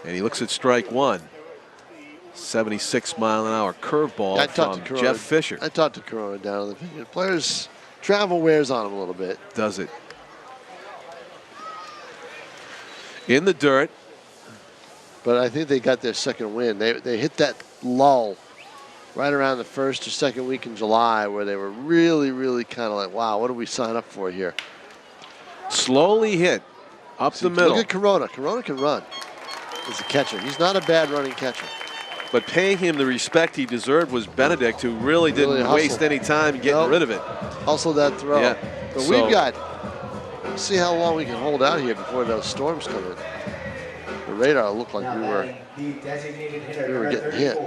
and he looks at strike one. 76-mile-an-hour curveball from Jeff Fischer. I talked to Corona down on the Vineyard. Players, travel wears on him a little bit. Does it? In the dirt. But I think they got their second win. They hit that lull right around the 1st or 2nd week in July where they were really, really kind of like, wow, what did we sign up for here? Slowly hit up the middle. Look at Corona. Corona can run as a catcher. He's not a bad running catcher. But paying him the respect he deserved was Benedict, who really didn't waste any time getting rid of it. Hustled that throw. Yeah. But we've got, let's see how long we can hold out here before those storms come in. The radar looked like we were getting hit.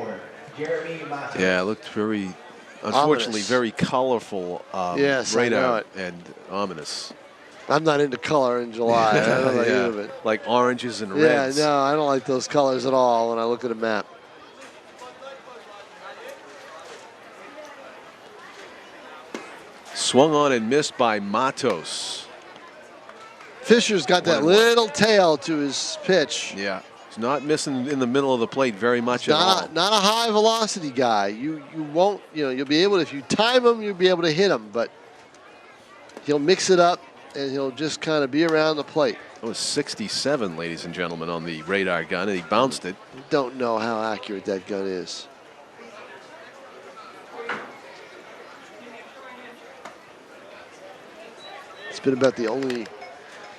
Yeah, it looked very, unfortunately, ominous. Very colorful yes, radar and ominous. I'm not into color in July. I don't like either of it. Like oranges and reds. Yeah, no, I don't like those colors at all when I look at a map. Swung on and missed by Matos. Fischer's got that little tail to his pitch. Yeah, he's not missing in the middle of the plate very much at all. Not a high velocity guy. You won't, you'll be able to, if you time him, you'll be able to hit him, but he'll mix it up and he'll just kind of be around the plate. It was 67, ladies and gentlemen, on the radar gun, and he bounced it. Don't know how accurate that gun is. It's been about the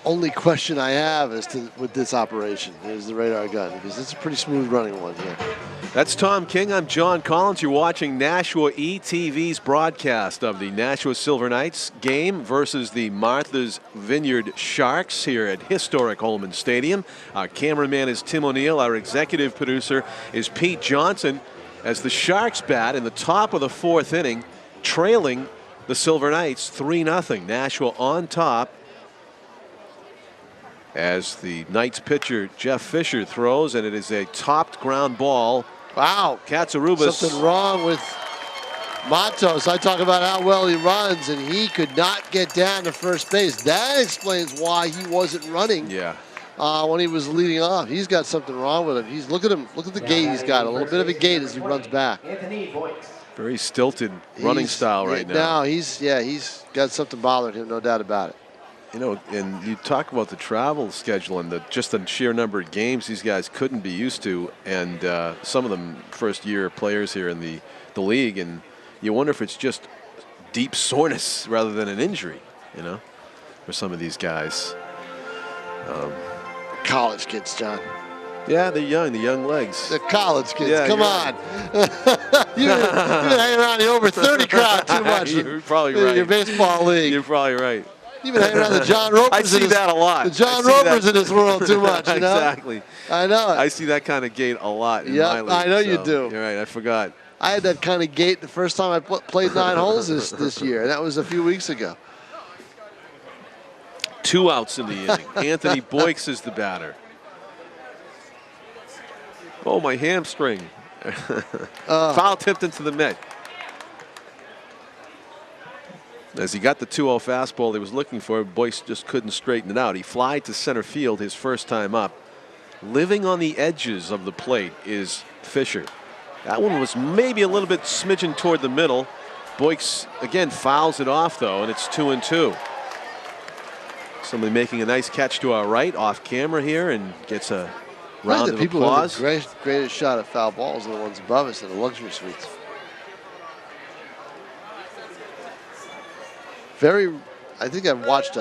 only question I have as to with this operation is the radar gun, because it's a pretty smooth running one here. That's Tom King. I'm John Collins. You're watching Nashua ETV's broadcast of the Nashua Silver Knights game versus the Martha's Vineyard Sharks here at historic Holman Stadium. Our cameraman is Tim O'Neill. Our executive producer is Pete Johnson. As the Sharks bat in the top of the 4th inning, trailing the Silver Knights 3-0. Nashua on top. As the Knights pitcher Jeff Fischer throws, and it is a topped ground ball. Wow. Katsarubas. Something wrong with Matos. I talk about how well he runs, and he could not get down to first base. That explains why he wasn't running. Yeah. When he was leading off. He's got something wrong with him. Look at him. Look at the gait he's got. A little bit of a gait as he runs back. Very stilted running style right now. No, he's got something bothering him, no doubt about it. You know, and you talk about the travel schedule and just the sheer number of games these guys couldn't be used to, and some of them first-year players here in the league, and you wonder if it's just deep soreness rather than an injury, you know, for some of these guys. College kids, John. Yeah, they're young legs. The college kids, yeah, come on. You've been hanging around the over 30 crowd too much. You're probably right. Your baseball league. You're probably right. You've been hanging around the John Ropers. I see that a lot. The John Ropers in this world too much, you know? Exactly. I know it. I see that kind of gait a lot in my league. I know you do. You're right, I forgot. I had that kind of gait the first time I played 9 holes this year. That was a few weeks ago. 2 outs in the inning. Anthony Boyks is the batter. Oh, my hamstring. Foul tipped into the mitt. As he got the 2-0 fastball he was looking for, Boyce just couldn't straighten it out. He flied to center field his first time up. Living on the edges of the plate is Fischer. That one was maybe a little bit smidgen toward the middle. Boyce again fouls it off though, and it's 2-2. Somebody making a nice catch to our right off camera here and gets a round of people applause. Who have the greatest shot at foul balls are the ones above us in the luxury suites. I think I've watched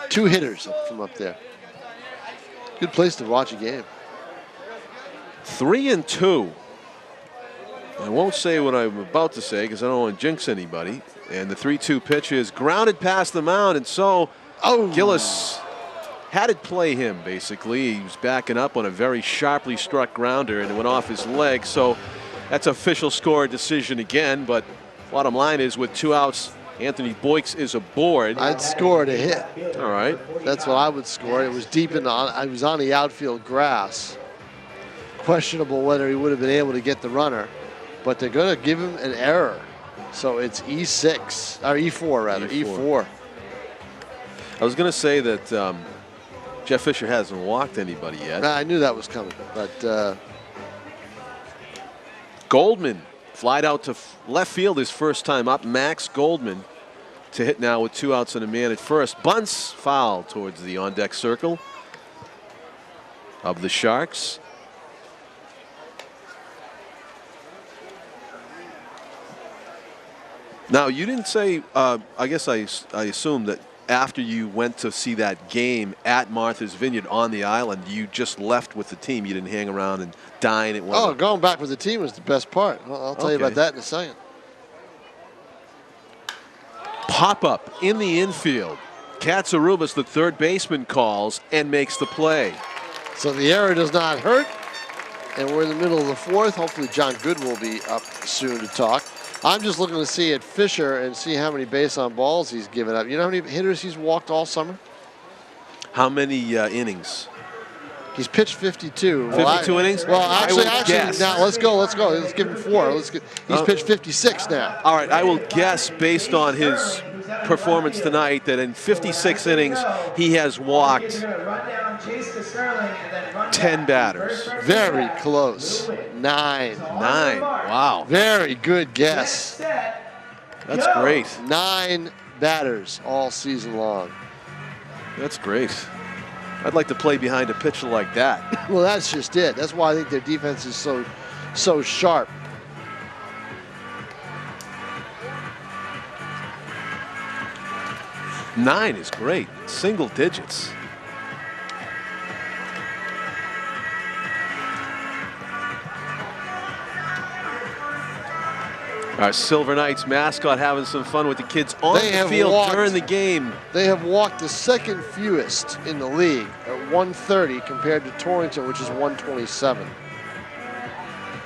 2 hitters from up there. Good place to watch a game. 3-2. I won't say what I'm about to say because I don't want to jinx anybody. And the 3-2 pitch is grounded past the mound, and so Gillis had it play him basically. He was backing up on a very sharply struck grounder and it went off his leg. So that's official score decision again. But bottom line is with 2 outs, Anthony Boyks is aboard. I'd score to hit. All right. That's what I would score. It was deep in I was on the outfield grass. Questionable whether he would have been able to get the runner, but they're going to give him an error. So it's E6 or E4 rather. E4. I was going to say that Jeff Fischer hasn't walked anybody yet. I knew that was coming, but Goldman flied out to left field his first time up. Max Goldman to hit now with 2 outs and a man at first. Bunts foul towards the on-deck circle of the Sharks. Now, you didn't say, I guess I assume that after you went to see that game at Martha's Vineyard on the island, you just left with the team. You didn't hang around and dine at one. Oh, going back with the team was the best part. I'll tell you about that in a second. Pop up in the infield. Katsarubas, the third baseman, calls and makes the play. So the error does not hurt. And we're in the middle of the 4th. Hopefully John Good will be up soon to talk. I'm just looking to see at Fischer and see how many base on balls he's given up. You know how many hitters he's walked all summer? How many innings? He's pitched 52. 52 innings? Well, actually, guess. now let's go. Let's give him 4. He's pitched 56 now. All right, I will guess based on his performance tonight that in 56 innings he has walked 10 batters. Very close. 9. Wow. Very good guess. That's great. 9 batters all season long. That's great. I'd like to play behind a pitcher like that. Well, that's just it. That's why I think their defense is so sharp. Nine is great. Single digits. Our Silver Knights mascot having some fun with the kids on the field during the game. They have walked the second fewest in the league at 130 compared to Torrington, which is 127.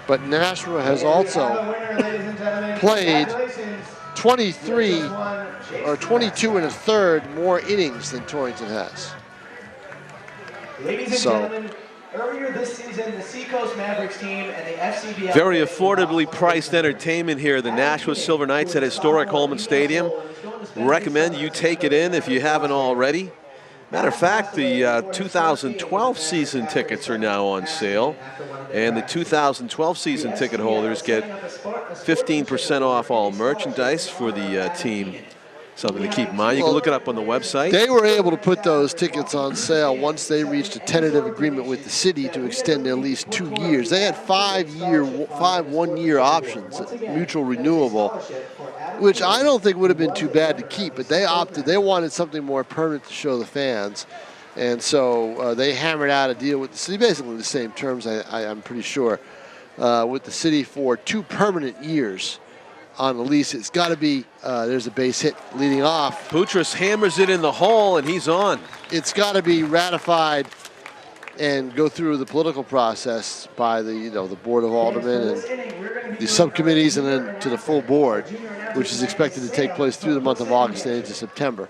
But Nashua has also played 23 or 22 and a third more innings than Torrington has. Ladies and gentlemen, earlier this season, the Seacoast Mavericks team and the FCBL... Very affordably priced entertainment here. The Nashua Silver Knights at historic Holman Stadium. Recommend you take it in if you haven't already. Matter of fact, the 2012 season tickets are now on sale. And the 2012 season ticket holders get 15% off all merchandise for the team. Something to keep in mind. You can look it up on the website. They were able to put those tickets on sale once they reached a tentative agreement with the city to extend their lease 2 years. They had 5 one-year options, mutual renewable, which I don't think would have been too bad to keep, but they opted. They wanted something more permanent to show the fans. And so they hammered out a deal with the city, basically the same terms, I'm pretty sure, with the city for 2 permanent years on the lease. It's got to be, there's a base hit leading off. Futures hammers it in the hole, and he's on. It's got to be ratified and go through the political process by the, the Board of Aldermen and the subcommittees, and then to the full board, which is expected to take place through the month of August and into September.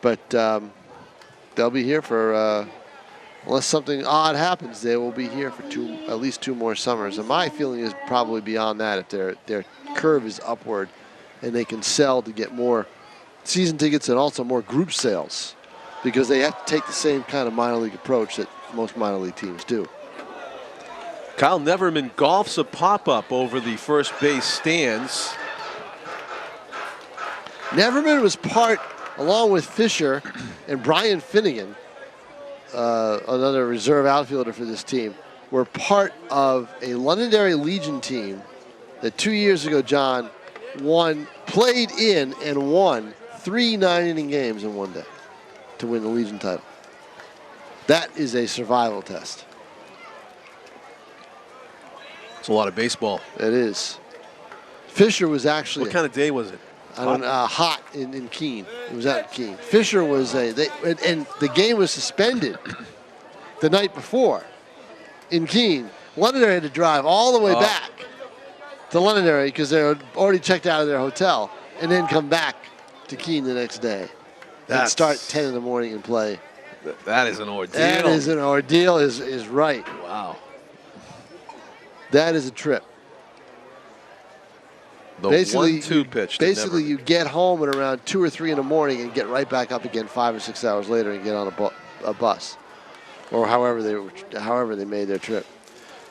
But they'll be here for, unless something odd happens, they will be here for at least 2 more summers. And my feeling is probably beyond that if their curve is upward and they can sell to get more season tickets and also more group sales, because they have to take the same kind of minor league approach that most minor league teams do. Kyle Neverman golfs a pop-up over the first base stands. Neverman was part, along with Fischer and Brian Finnegan, another reserve outfielder for this team, were part of a Londonderry Legion team that 2 years ago, John, played in and won 3 9-inning games in one day to win the Legion title. That is a survival test. It's a lot of baseball. It is. Fischer was actually... What kind of day was it? I don't know, hot in Keene. It was out in Keene. Fischer was and the game was suspended the night before in Keene. Londonderry had to drive all the way back to Londonderry because they were already checked out of their hotel, and then come back to Keene the next day and start 10 in the morning and play. That is an ordeal. That is an ordeal, is right. Wow. That is a trip. The 1-2 pitch. Basically, you get home at around 2 or 3 in the morning and get right back up again 5 or 6 hours later and get on a bus, or however they made their trip.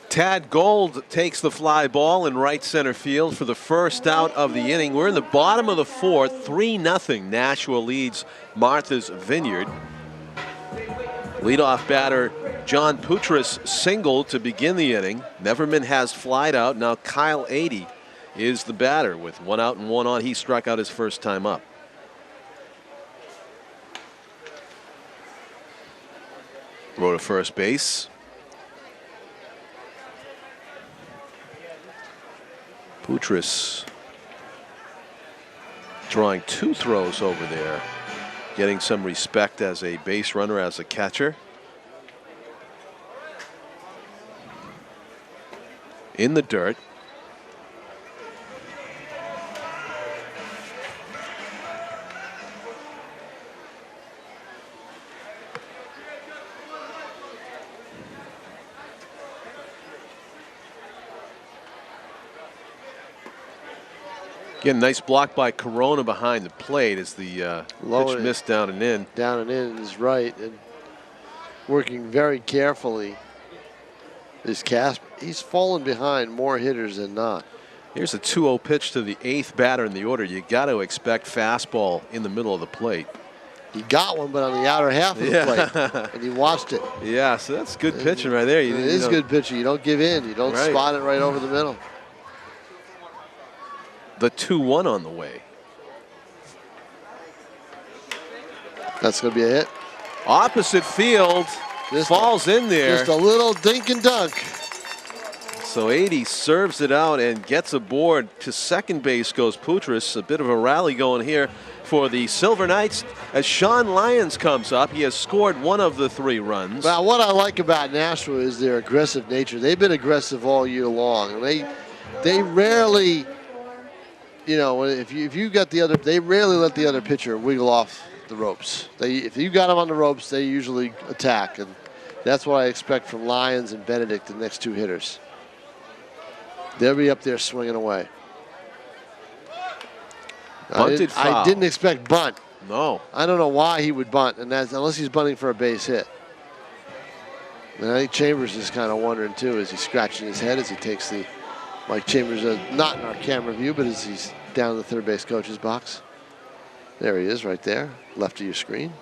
Tad Gold takes the fly ball in right center field for the first out of the inning. We're in the bottom of the 4th, 3-0. Nashua leads Martha's Vineyard. Leadoff batter John Putras singled to begin the inning. Neverman has flied out. Now Kyle 80 is the batter with 1 out and 1 on. He struck out his first time up. Throw to first base. Putras drawing 2 throws over there, getting some respect as a base runner, as a catcher. In the dirt. Again, nice block by Corona behind the plate as the pitch missed down and in. Down and in is right, and working very carefully. This Casper, he's fallen behind more hitters than not. Here's a 2-0 pitch to the 8th batter in the order. You got to expect fastball in the middle of the plate. He got one, but on the outer half of the plate, and he watched it. Yeah, so that's good pitching right there. It is good pitching. You don't give in. You don't spot it right over the middle. The 2-1 on the way. That's going to be a hit. Opposite field. Falls in there. Just a little dink and dunk. So 80 serves it out and gets aboard. To second base goes Futures. A bit of a rally going here for the Silver Knights as Sean Lyons comes up. He has scored one of the 3 runs. Well, what I like about Nashua is their aggressive nature. They've been aggressive all year long. And they rarely, you know, if you got the other, they rarely let the other pitcher wiggle off the ropes. If you got them on the ropes, they usually attack. And that's what I expect from Lyons and Benedict, the next 2 hitters. They'll be up there swinging away. Bunted foul. I didn't expect bunt. No. I don't know why he would bunt, and that's unless he's bunting for a base hit. And I think Chambers is kind of wondering too, as he's scratching his head as he takes the Mike Chambers, not in our camera view, but as he's down in the third base coach's box. There he is, right there, left of your screen.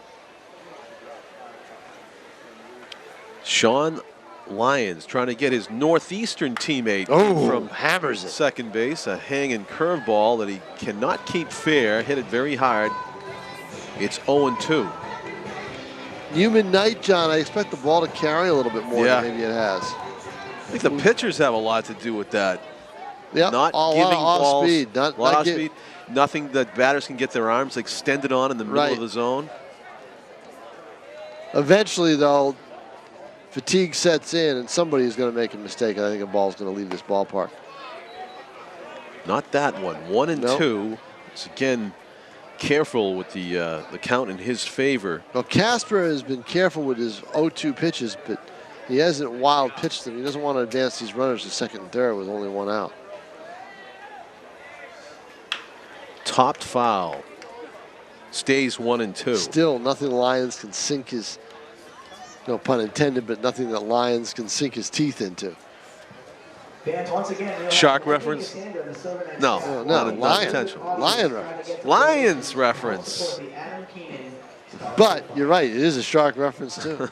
Sean Lyons trying to get his Northeastern teammate from hammers it. Second base. A hanging curveball that he cannot keep fair. Hit it very hard. It's 0-2. Newman Knight, John, I expect the ball to carry a little bit more than maybe it has. I think the pitchers have a lot to do with that. Yep. Not a giving lot balls, off speed. a lot off speed. Nothing that batters can get their arms extended on in the middle of the zone. Eventually, though, fatigue sets in, and somebody is going to make a mistake. I think a ball's going to leave this ballpark. Not that one. 1-2. It's again careful with the count in his favor. Well, Casper has been careful with his 0-2 pitches, but he hasn't wild pitched them. He doesn't want to advance these runners to second and third with only 1 out. Topped foul. Stays 1-2. Still, nothing Lyons can sink his, no pun intended, but nothing that Lyons can sink his teeth into. Shark reference? No, not Lion. intentional. Lion reference. Lions reference. But you're right, it is a Shark reference too.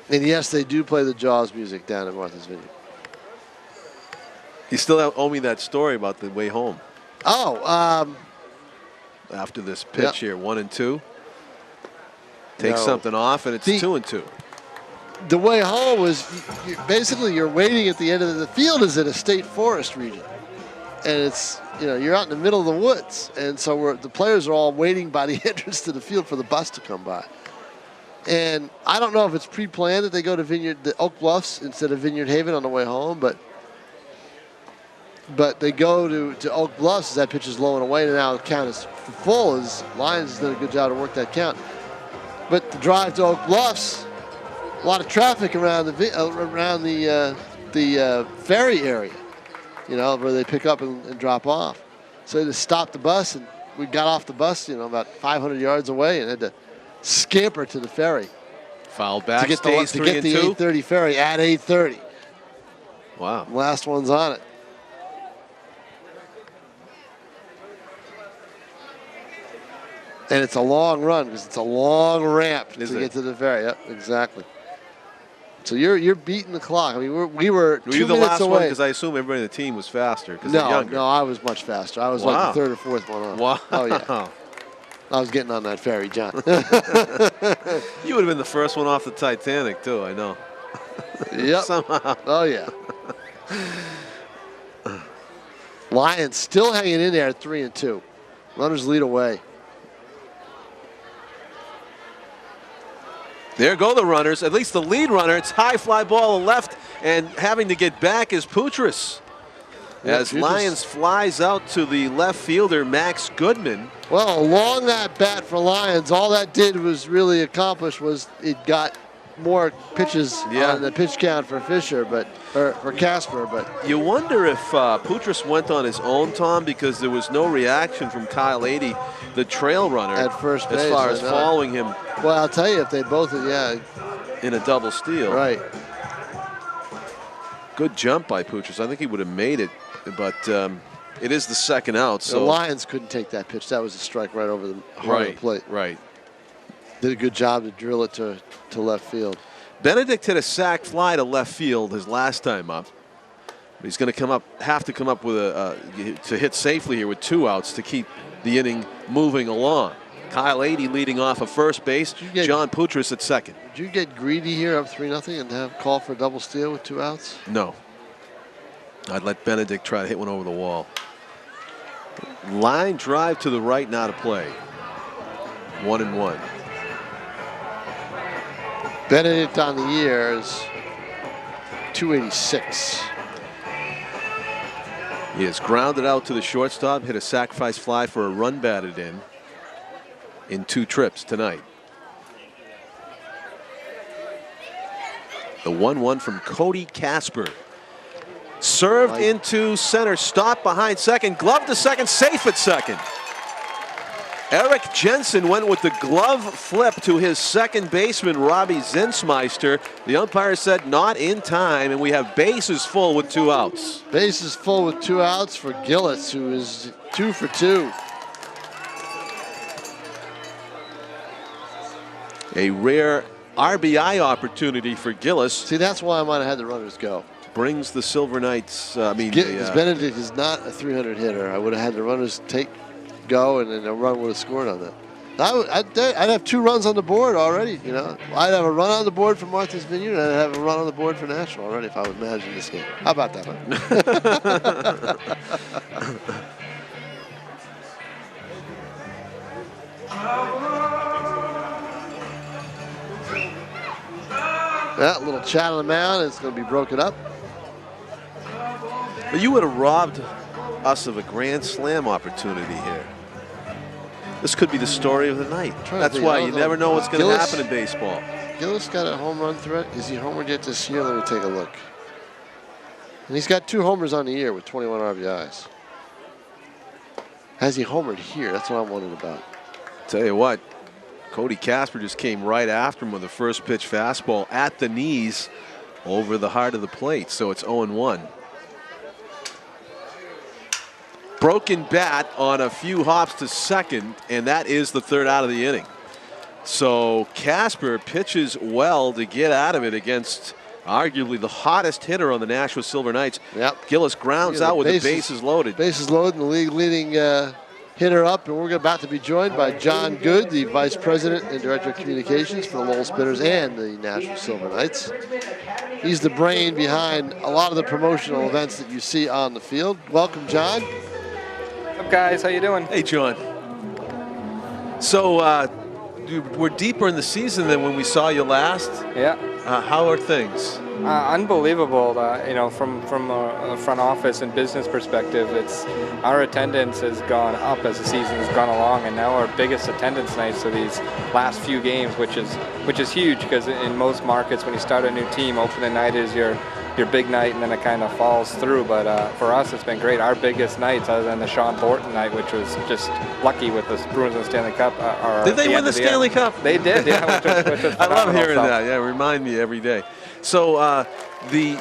And yes, they do play the Jaws music down in Martha's Vineyard. You still owe me that story about the way home. Oh, after this pitch here, 1-2. Take something off, and it's 2-2. The way home was basically you're waiting at the end of the field is in a state forest region, and it's you're out in the middle of the woods, and so the players are all waiting by the entrance to the field for the bus to come by. And I don't know if it's pre-planned that they go to the Oak Bluffs instead of Vineyard Haven on the way home, but they go to Oak Bluffs as that pitch is low and away, and now the count is full as Lyons has done a good job to work that count. But the drive to Oak Bluffs, a lot of traffic around the ferry area, where they pick up and drop off. So they just stopped the bus, and we got off the bus, about 500 yards away, and had to scamper to the ferry. Foul back, to get the 8:30 ferry at 8:30. Wow. Last one's on it. And it's a long run because it's a long ramp to get to the ferry. Yep, exactly. So you're beating the clock. I mean, we were 2 minutes away. Were you the last one? Because I assume everybody in the team was faster. No, I was much faster. I was like the third or fourth one on. Wow. Oh yeah. I was getting on that ferry, John. You would have been the first one off the Titanic too. I know. Yep. Somehow. Oh yeah. Lions still hanging in there at 3-2. Runners lead away. There go the runners, at least the lead runner. It's high fly ball left, and having to get back is Futures. As Lyons flies out to the left fielder, Max Goodman. Well, along that bat for Lyons, all that did was really accomplish was it got more pitches on the pitch count for Fischer, for Casper. But you wonder if Futures went on his own, Tom, because there was no reaction from Kyle 80, the trail runner, at first base, as far as following him. Well, I'll tell you, if they both, in a double steal. Right. Good jump by Futures. I think he would have made it, but it is the second out. So the Lions couldn't take that pitch. That was a strike right over the heart of the plate. Right. Did a good job to drill it to left field. Benedict hit a sac fly to left field his last time up. He's going to have to come up with to hit safely here with 2 outs to keep the inning moving along. Kyle 80 leading off of first base. John Putras at second. Did you get greedy here up 3-0 and have call for a double steal with 2 outs? No. I'd let Benedict try to hit one over the wall. Line drive to the right, not a play. 1-1. Benedict on the year is 286. He is grounded out to the shortstop, hit a sacrifice fly for a run batted in 2 trips tonight. The 1-1 from Cody Casper. Served into center, stop behind second, glove to second, safe at second. Eric Jensen went with the glove flip to his second baseman, Robbie Zinsmeister. The umpire said not in time, and we have bases full with 2 outs. Bases full with 2 outs for Gillis, who is 2 for 2. A rare RBI opportunity for Gillis. See, that's why I might have had the runners go. Brings the Silver Knights, Benedict is not a 300 hitter. I would have had the runners go, and then a run would have scored on that. I'd have 2 runs on the board already, you know. I'd have a run on the board for Martha's Vineyard, and I'd have a run on the board for Nashville already if I was managing this game. How about that, huh? That little chat on the mound is going to be broken up. But you would have robbed us of a grand slam opportunity here. This could be the story of the night. That's why you never know what's going to happen in baseball. Gillis got a home run threat. Is he homered yet this year? Let me take a look. And he's got 2 homers on the year with 21 RBIs. Has he homered here? That's what I'm wondering about. Tell you what, Cody Casper just came right after him with a first pitch fastball at the knees over the heart of the plate. So it's 0-1. Broken bat on a few hops to second, and that is the 3rd out of the inning. So Casper pitches well to get out of it against arguably the hottest hitter on the Nashua Silver Knights. Yep. Gillis grounds out with the bases loaded. Bases loaded, and the league leading hitter up, and we're about to be joined by John Good, the Vice President and Director of Communications for the Lowell Spinners and the Nashua Silver Knights. He's the brain behind a lot of the promotional events that you see on the field. Welcome, John. What's up, guys? How you doing? Hey, John. So we're deeper in the season than when we saw you last. Yeah. How are things? Unbelievable. You know, from a front office and business perspective, our attendance has gone up as the season has gone along, and now our biggest attendance nights are these last few games, which is huge because in most markets, when you start a new team, opening night is your big night, and then it kind of falls through. But for us, it's been great. Our biggest nights, other than the Sean Thornton night, which was just lucky with the Bruins and the Stanley Cup. Did they win the Stanley Cup? They did, yeah. Which is I love hearing that. Yeah, remind me every day. So you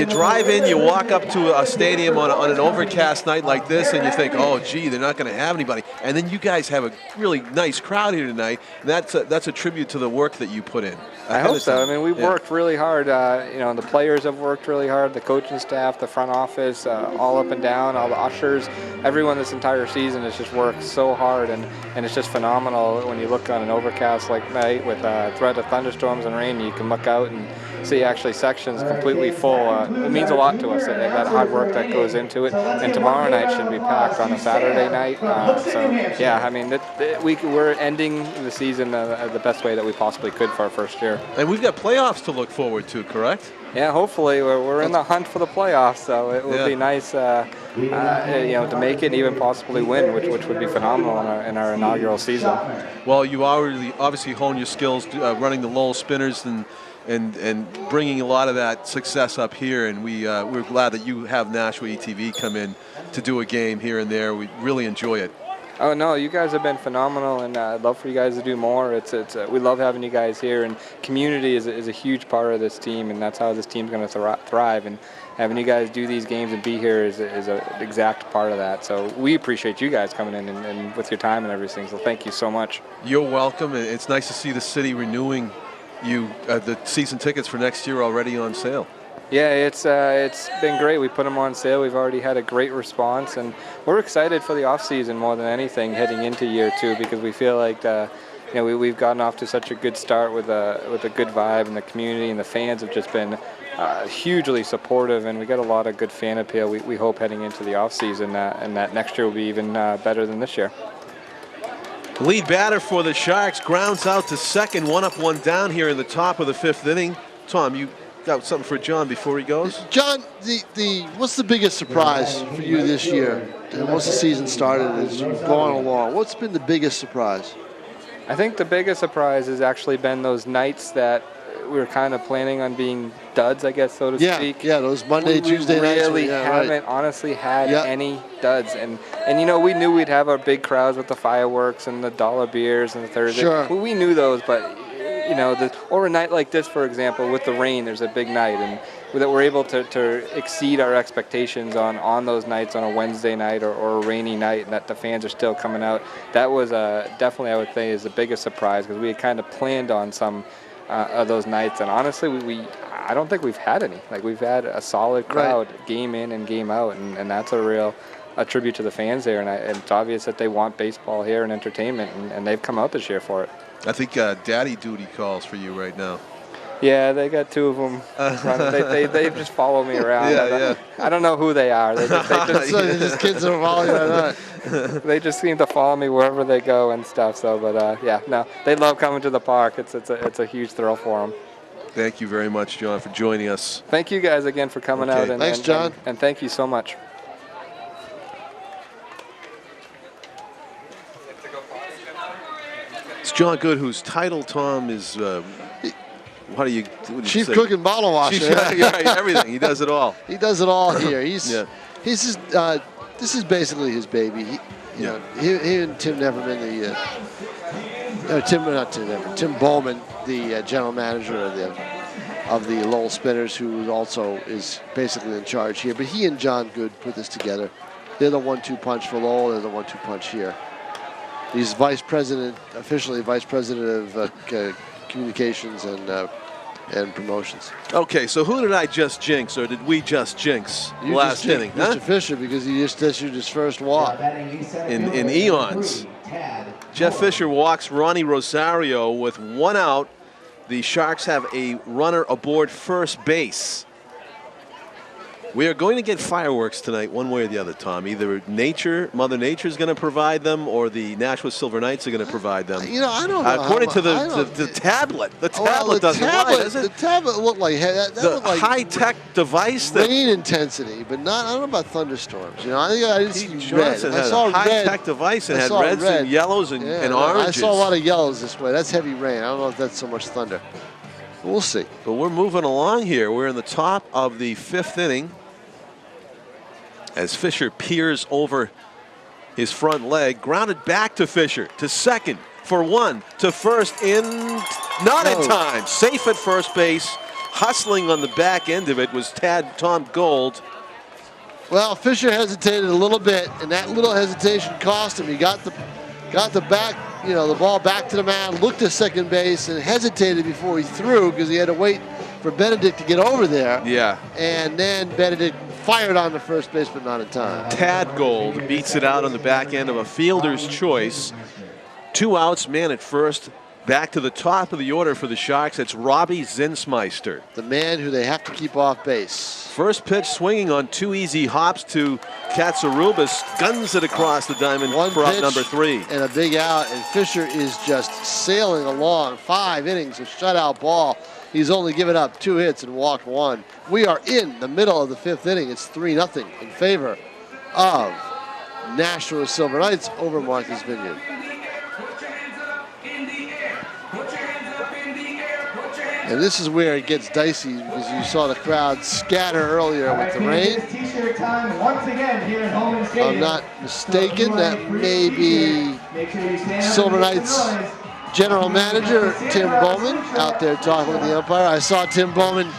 drive in, you walk up to a stadium on an overcast night like this, and you think, oh, gee, they're not going to have anybody. And then you guys have a really nice crowd here tonight. And that's a tribute to the work that you put in. I hope so. I mean, we've worked really hard. You know, the players have worked really hard, the coaching staff, the front office, all up and down, all the ushers, everyone this entire season has just worked so hard, and it's just phenomenal when you look on an overcast like night with threat of thunderstorms and rain. You can look out and see actually sections completely full. It means a lot to us, that hard work that goes into it. And tomorrow night should be packed on a Saturday night. So yeah, I mean, we're ending the season the best way that we possibly could for our first year. And we've got playoffs to look forward to, correct? Yeah, hopefully we're in the hunt for the playoffs, so it would be nice, you know, to make it and even possibly win, which would be phenomenal in our inaugural season. Well, you obviously honed your skills running the Lowell Spinners and bringing a lot of that success up here, and we're glad that you have Nashua ETV come in to do a game here and there. We really enjoy it. Oh no, you guys have been phenomenal, and I'd love for you guys to do more. We love having you guys here, and community is a huge part of this team, and that's how this team's going to thrive. And having you guys do these games and be here is an exact part of that. So we appreciate you guys coming in and with your time and everything. So thank you so much. You're welcome. It's nice to see the city renewing you the season tickets for next year already on sale. Yeah, it's been great. We put them on sale. We've already had a great response, and we're excited for the off season more than anything heading into year 2, because we feel like we've gotten off to such a good start with a good vibe, and the community and the fans have just been hugely supportive, and we got a lot of good fan appeal. We hope heading into the off season, and that next year will be even better than this year. Lead batter for the Sharks grounds out to second, 1 up, 1 down here in the top of the 5th inning. Tom, you got something for John before he goes? John, what's the biggest surprise for you this year? And once the season started, as you've gone along, what's been the biggest surprise? I think the biggest surprise has actually been those nights that we were kind of planning on being duds, I guess, so to speak. Yeah, those Monday, Tuesday nights. We really haven't honestly had any duds. And we knew we'd have our big crowds with the fireworks and the dollar beers and the Thursday. Sure. We knew those, but or a night like this, for example, with the rain, there's a big night, and that we're able to exceed our expectations on those nights, on a Wednesday night or a rainy night, and that the fans are still coming out. That was definitely, I would say, is the biggest surprise, because we had kind of planned on some of those nights, and honestly, I don't think we've had any. Like, we've had a solid crowd game in and game out, and that's a real tribute to the fans there, and it's obvious that they want baseball here and entertainment, and they've come out this year for it. I think daddy duty calls for you right now. Yeah, they got 2 of them. They just follow me around. I don't know who they are. They just kids are following you around. They just seem to follow me wherever they go and stuff. So, but they love coming to the park. It's a huge thrill for them. Thank you very much, John, for joining us. Thank you guys again for coming out. And thanks, John. And thank you so much. It's John Good, whose title, Tom, is Chief Cook and Bottle Washer. Everything. He does it all. He does it all here. He's just, this is basically his baby. He and Tim Neverman, Tim Bowman, the general manager of the Lowell Spinners, who also is basically in charge here. But he and John Good put this together. They're the 1-2 punch for Lowell. They're the 1-2 punch here. He's officially vice president of communications and promotions. Okay, so who did I just jinx, or did we just jinx last inning? Mr. Fischer, because he just issued his first walk. In eons. Jeff Fischer walks Ronnie Rosario with 1 out. The Sharks have a runner aboard first base. We are going to get fireworks tonight, one way or the other, Tom. Either Mother Nature is going to provide them, or the Nashua Silver Knights are going to provide them. I don't know. According to the tablet, the tablet doesn't lie, does it? The tablet looked like the high-tech device. Rain intensity, but not. I don't know about thunderstorms. I didn't see red. I saw a high-tech device and had reds and yellows and oranges. I saw a lot of yellows this way. That's heavy rain. I don't know if that's so much thunder. We'll see. But we're moving along here. We're in the top of the 5th inning, as Fischer peers over his front leg, grounded back to Fischer, to second, for 1, to first, not in time. Safe at first base, hustling on the back end of it was Tom Gold. Well, Fischer hesitated a little bit, and that little hesitation cost him. He got the back, the ball back to the mound, looked at second base, and hesitated before he threw, because he had to wait for Benedict to get over there. Yeah. And then Benedict fired on the first base, but not in time. Tad Gold beats it out on the back end of a fielder's choice. 2 outs, man at first. Back to the top of the order for the Sharks. It's Robbie Zinsmeister, the man who they have to keep off base. First pitch swinging on 2 easy hops to Katsarubis. Guns it across the diamond for out number 3. And a big out, and Fischer is just sailing along. 5 innings of shutout ball. He's only given up 2 hits and walked 1. We are in the middle of the 5th inning. It's 3-0 in favor of Nashua Silver Knights over Martha's Vineyard. And this is where it gets dicey, because you saw the crowd scatter earlier with the rain. If I'm not mistaken, that may be Silver Knights general manager Tim Bowman out there talking with the umpire. I saw Tim Bowman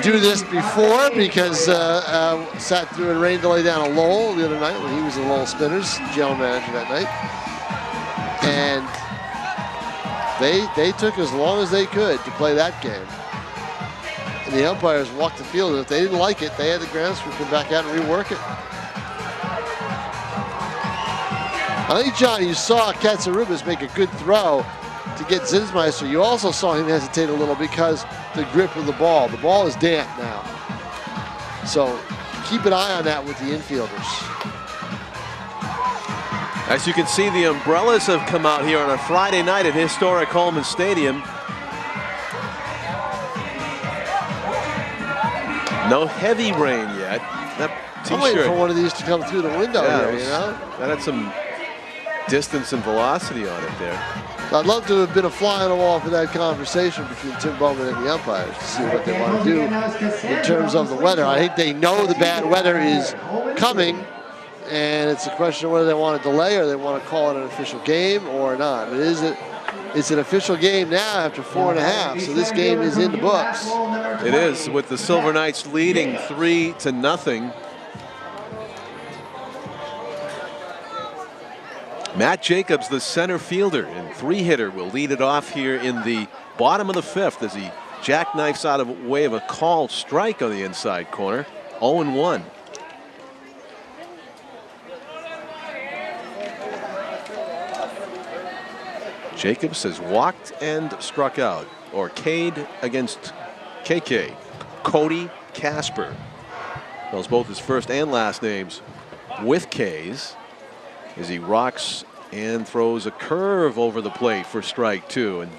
do this before, because sat through a rain delay down at Lowell the other night when he was the Lowell Spinners general manager that night. And they took as long as they could to play that game. And the umpires walked the field, and if they didn't like it, they had the grounds crew come back out and rework it. I think, Johnny, you saw Katsarubis make a good throw to get Zinsmeister. You also saw him hesitate a little because the grip of the ball. The ball is damp now. So keep an eye on that with the infielders. As you can see, the umbrellas have come out here on a Friday night at historic Holman Stadium. No heavy rain yet. That I'm waiting for one of these to come through the window here, you know? That had some distance and velocity on it there. I'd love to have been a fly on the wall for that conversation between Tim Bowman and the umpires to see what they want to do in terms of the weather. I think they know the bad weather is coming, and it's a question of whether they want to delay or they want to call it an official game or not. But it's an official game now after 4.5, so this game is in the books. It is, with the Silver Knights leading 3-0. Matt Jacobs, the center fielder and 3-hitter, will lead it off here in the bottom of the 5th as he jackknifes out of way of a called strike on the inside corner. 0-1. Jacobs has walked and struck out, or Cade against KK. Cody Casper. Spells both his first and last names with K's as he rocks and throws a curve over the plate for strike 2. And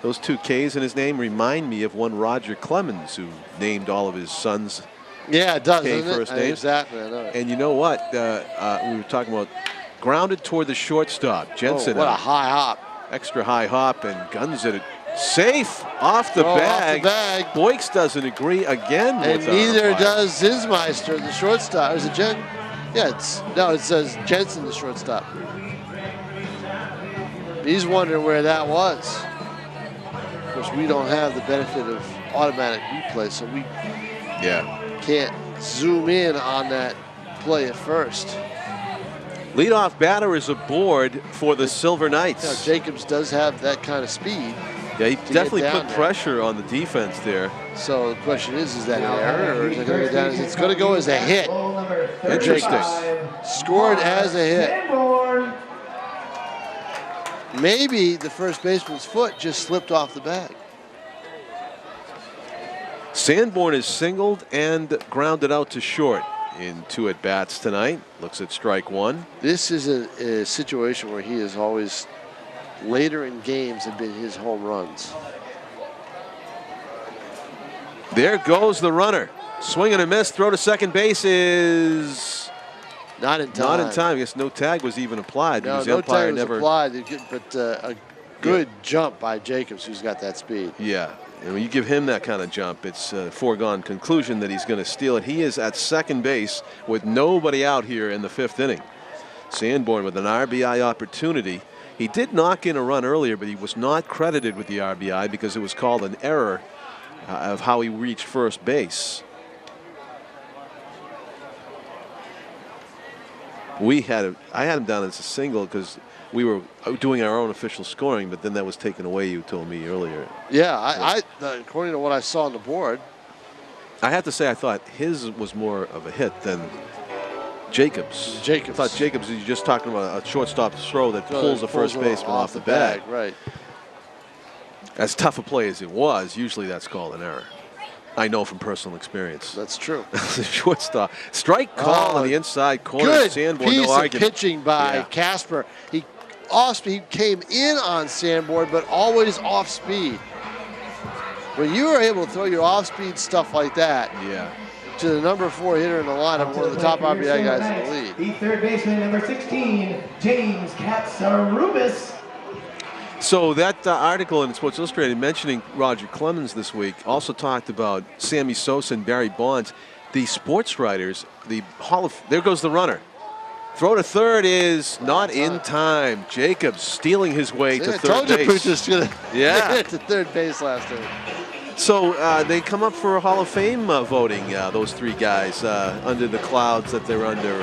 those 2 K's in his name remind me of one Roger Clemens, who named all of his sons. Yeah, it does, K first names. Exactly, I know. And you know what? We were talking about grounded toward the shortstop. Jensen. Oh, what a high hop. Extra high hop and guns it. Safe off the bag. Boyks doesn't agree again with and neither does Zinsmeister, the shortstop. Is it Jen? Yeah, it says Jensen, the shortstop. He's wondering where that was. Of course, we don't have the benefit of automatic replay, so we can't zoom in on that play at first. Leadoff batter is aboard for the Silver Knights. Yeah, Jacobs does have that kind of speed. Yeah, he definitely put pressure on the defense there. So the question is that an error or is it going to go down? It's going to go as a hit. Interesting. Scored as a hit. Maybe the first baseman's foot just slipped off the bag. Sanborn is singled and grounded out to short in 2 at-bats tonight. Looks at strike 1. This is a situation where he is always, later in games, have been his home runs. There goes the runner. Swing and a miss. Throw to second base is not in time. Not in time. I guess no tag was even applied. No, no tag was applied, but a good jump by Jacobs, who's got that speed. Yeah. And when you give him that kind of jump, it's a foregone conclusion that he's going to steal it. He is at second base with nobody out here in the 5th inning. Sanborn with an RBI opportunity. He did knock in a run earlier, but he was not credited with the RBI because it was called an error of how he reached first base. I had him down as a single because we were doing our own official scoring, but then that was taken away, you told me earlier. Yeah, according to what I saw on the board. I have to say I thought his was more of a hit than Jacobs. I thought Jacobs, you're just talking about a shortstop throw that pulls a first baseman off the bag. Right. As tough a play as it was, usually that's called an error. I know from personal experience. That's true. The shortstop. Strike call on the inside corner. Good Sanborn, piece no argument. of pitching by Casper. He came in on Sanborn, but always off speed. When you are able to throw your off-speed stuff like that to the number 4 hitter in the lineup, one of the top RBI guys in the league. The third baseman, number 16, James Katsarubis. So that article in Sports Illustrated mentioning Roger Clemens this week also talked about Sammy Sosa and Barry Bonds. The sports writers, there goes the runner. Throw to third is not in time. Jacobs stealing his way to third base. Puch's going to get to third base last time. So they come up for Hall of Fame voting, those 3 guys, under the clouds that they're under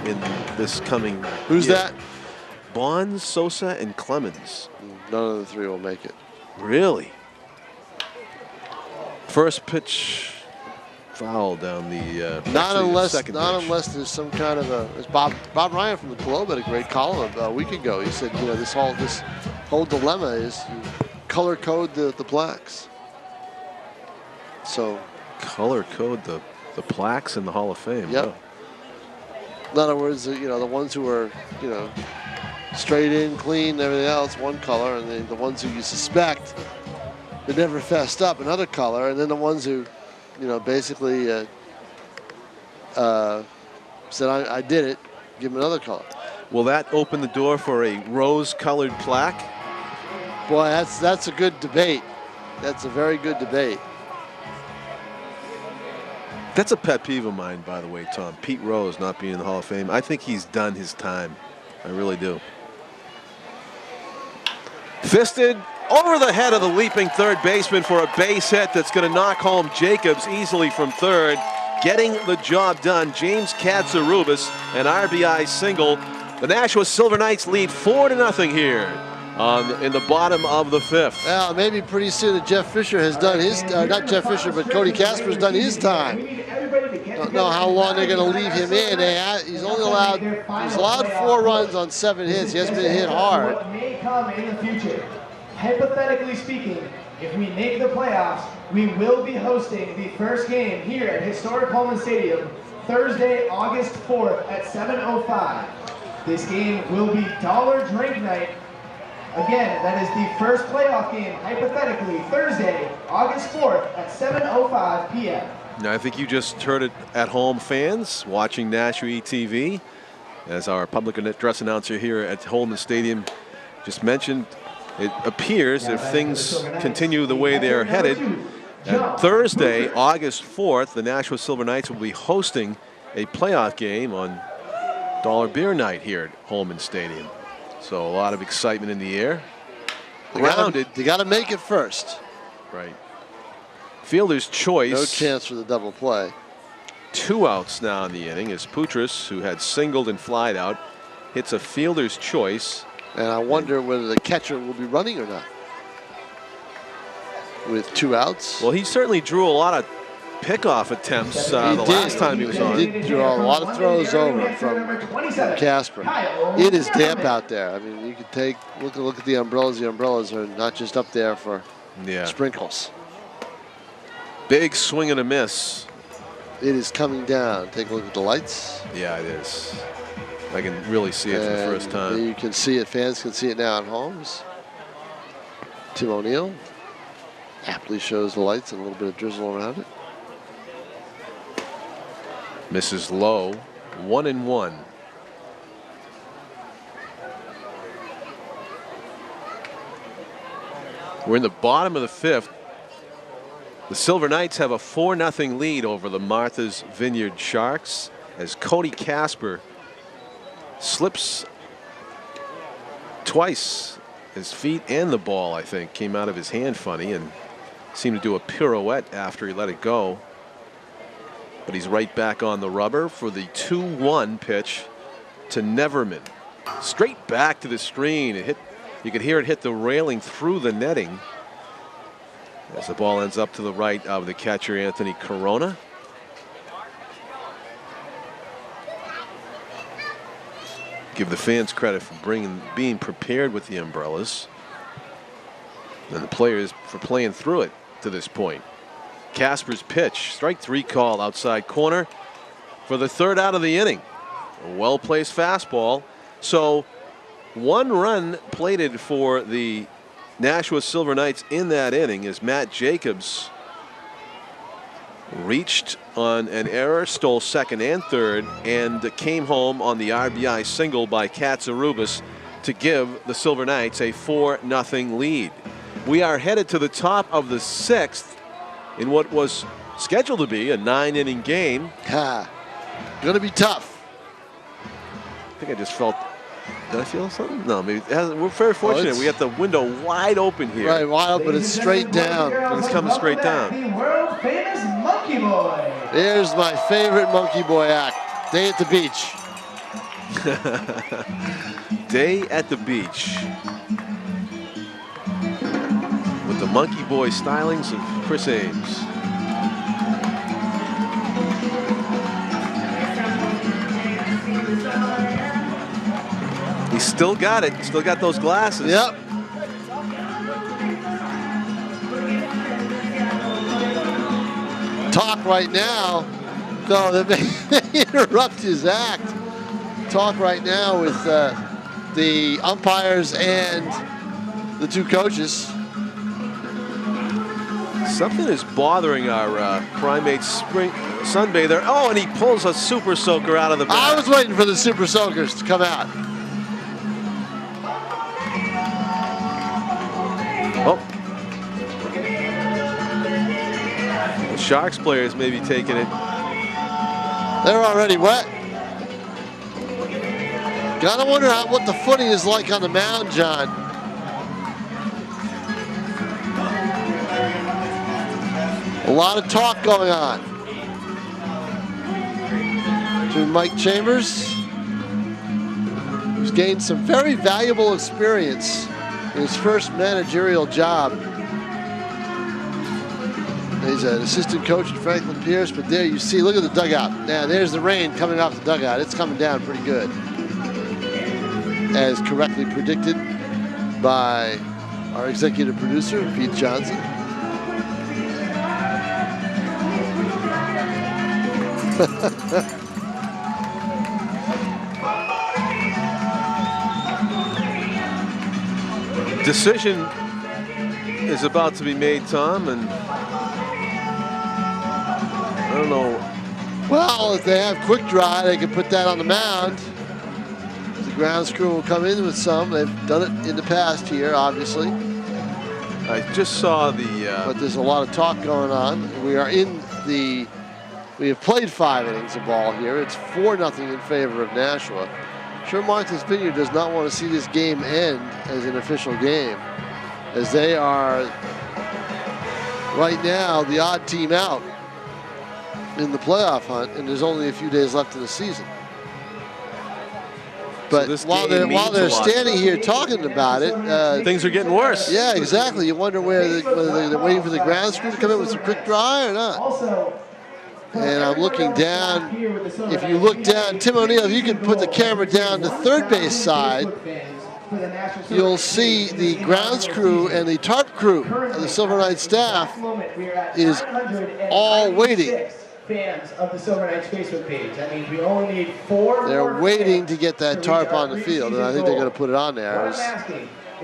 in this coming Who's year. that? Bonds, Sosa, and Clemens. None of the 3 will make it. Really? First pitch foul down the not second unless there's some kind of a. As Bob Ryan from the Globe had a great column a week ago. He said, you know, this whole dilemma is you color code the plaques. So color code the plaques in the Hall of Fame. Yep. Wow. In other words, you know, the ones who are, you know, straight in, clean, everything else, one color, and the ones who you suspect that never fessed up, another color, and then the ones who, you know, basically said, I did it, give them another color. Will that open the door for a rose-colored plaque? Boy, that's a good debate. That's a very good debate. That's a pet peeve of mine, by the way, Tom. Pete Rose not being in the Hall of Fame. I think he's done his time. I really do. Fisted over the head of the leaping third baseman for a base hit that's going to knock home Jacobs easily from third. Getting the job done, James Katsarubis, an RBI single. The Nashua Silver Knights lead 4-0 here in the bottom of the fifth. Well, maybe pretty soon that Jeff Fischer has done his, not Jeff Fischer, but Cody Casper's done his time. Don't know how long they're going to leave him in. He's allowed 4 runs on 7 hits. He hasn't been hit hard. What may come in the future. Hypothetically speaking, if we make the playoffs, we will be hosting the first game here at historic Holman Stadium Thursday, August 4th at 7:05. This game will be dollar drink night. Again, that is the first playoff game, hypothetically, Thursday, August 4th at 7:05 p.m. Now, I think you just heard it at home, fans watching Nashua TV. As our public address announcer here at Holman Stadium just mentioned, it appears if things continue the way they're headed, on Thursday, August 4th, the Nashua Silver Knights will be hosting a playoff game on Dollar Beer Night here at Holman Stadium. So a lot of excitement in the air. Grounded. They got to make it first. Right. Fielder's choice. No chance for the double play. 2 outs now in the inning as Futures, who had singled and flied out, hits a fielder's choice. And I wonder whether the catcher will be running or not. With 2 outs. Well, he certainly drew a lot of pickoff attempts last time he was on. He did draw a lot of throws over from Casper. It is damp out there. I mean, you can look at the umbrellas. The umbrellas are not just up there for sprinkles. Big swing and a miss. It is coming down. Take a look at the lights. Yeah, it is. I can really see it for the first time. You can see it. Fans can see it now at homes. Tim O'Neill aptly shows the lights and a little bit of drizzle around it. Misses low, 1-1. We're in the bottom of the fifth. The Silver Knights have a 4-0 lead over the Martha's Vineyard Sharks as Cody Casper slips twice. His feet and the ball, I think, came out of his hand funny and seemed to do a pirouette after he let it go. But he's right back on the rubber for the 2-1 pitch to Neverman. Straight back to the screen. It hit. You could hear it hit the railing through the netting as the ball ends up to the right of the catcher, Anthony Corona. Give the fans credit for being prepared with the umbrellas, and the players for playing through it to this point. Casper's pitch, strike 3 call outside corner for the 3rd out of the inning. A well-placed fastball. So 1 run plated for the Nashua Silver Knights in that inning as Matt Jacobs reached on an error, stole 2nd and 3rd, and came home on the RBI single by Katsarubis to give the Silver Knights a 4-0 lead. We are headed to the top of the 6th in what was scheduled to be a 9-inning game. Gonna be tough. I think I just felt. Did I feel something? No, maybe it hasn't. We're very fortunate. We have the window wide open here. Right, wide open. It's straight down. It's coming straight down. The world famous Monkey Boy. There's my favorite Monkey Boy act. Day at the beach. Day at the beach. With the Monkey Boy stylings of Chris Ames. Still got it. Still got those glasses. Yep. Talk right now. No, they interrupt his act. Talk right now with the umpires and the two coaches. Something is bothering our primate spring sunbather. Oh, and he pulls a super soaker out of the bag. I was waiting for the super soakers to come out. Oh. The Sharks players may be taking it. They're already wet. Gotta wonder what the footing is like on the mound, John. A lot of talk going on between Mike Chambers, who's gained some very valuable experience in his first managerial job. He's an assistant coach at Franklin Pierce, but there you see, look at the dugout. Now there's the rain coming off the dugout. It's coming down pretty good, as correctly predicted by our executive producer, Pete Johnson. Decision is about to be made, Tom, and I don't know. Well, if they have quick dry, they can put that on the mound. The grounds crew will come in with some. They've done it in the past here, obviously. I just saw the. But there's a lot of talk going on. We are in the. We have played 5 innings of ball here. It's 4-0 in favor of Nashua. Sure, Martha's Vineyard does not want to see this game end as an official game, as they are right now the odd team out in the playoff hunt, and there's only a few days left in the season. But so while they're standing here talking about it, things are getting worse. Yeah, exactly. You wonder whether they're waiting for the ground crew to come in with some quick dry or not. And I'm looking down. If you look down, Tim O'Neill, if you can put the camera down to third base side, you'll see the grounds crew and the tarp crew of the Silver Knights staff is all waiting. Fans of the Silver Knights Facebook page. That means we only need 4 They're more waiting to get that tarp on the field, and I think they're going to put it on there as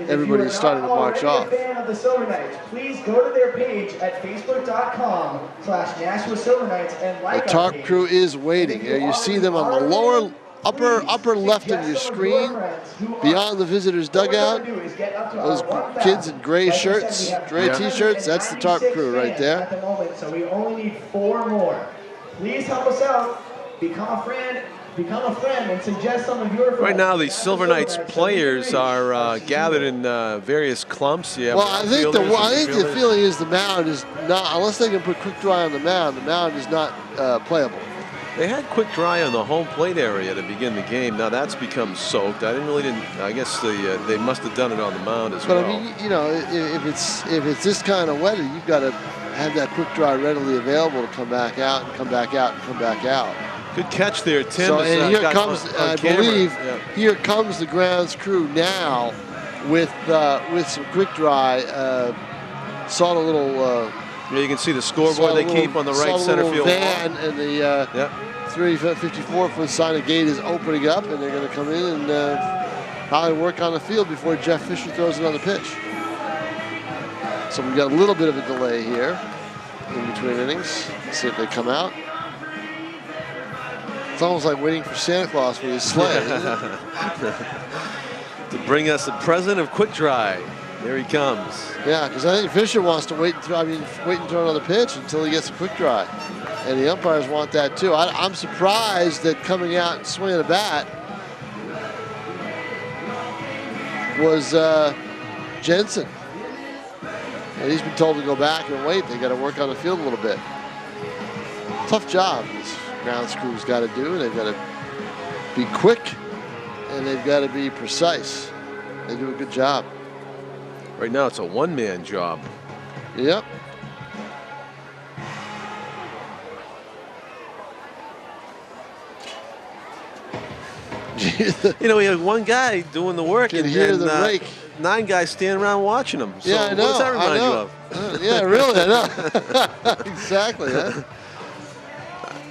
everybody's starting to march off. If you are not already a fan of the Silver Knights, please go to their page at facebook.com/Nashua Silver Knights and like the tarp crew is waiting. You see them on the lower upper left of your screen, beyond the visitors' dugout. Those kids in gray shirts, gray t-shirts, that's the tarp crew right there. At the moment, so we only need 4 more. Please help us out. Become a friend, and suggest some of your friends. Right now, the Silver Knights players are gathered in various clumps. Yeah. Well, I think the feeling is the mound is not, unless they can put quick dry on the mound is not playable. They had quick dry on the home plate area to begin the game. Now that's become soaked. I guess they must have done it on the mound as well. But I mean, you know, if it's this kind of weather, you've got to have that quick dry readily available to come back out and come back out and come back out. Good catch there, Tim. So, and here comes, I believe, here comes the grounds crew now with some quick dry. Saw the little. Yeah, you can see the scoreboard they keep on the right center field van, and the 354-foot sign of gate is opening up, and they're going to come in and probably work on the field before Jeff Fischer throws it on the pitch. So we've got a little bit of a delay here in between innings. Let's see if they come out. It's almost like waiting for Santa Claus with his sleigh. To bring us the present of quick dry. Here he comes. Yeah, because I think Fischer wants to wait and throw another pitch until he gets a quick dry. And the umpires want that too. I'm surprised that coming out and swinging a bat was Jensen. And he's been told to go back and wait. They got to work on the field a little bit. Tough job this grounds crew's got to do. They've got to be quick and they've got to be precise. They do a good job. Right now, it's a one-man job. Yep. You know, we had one guy doing the work and rake. 9 guys standing around watching him. So yeah, I know. What does that remind you of? Yeah, really, I know. Exactly. Huh?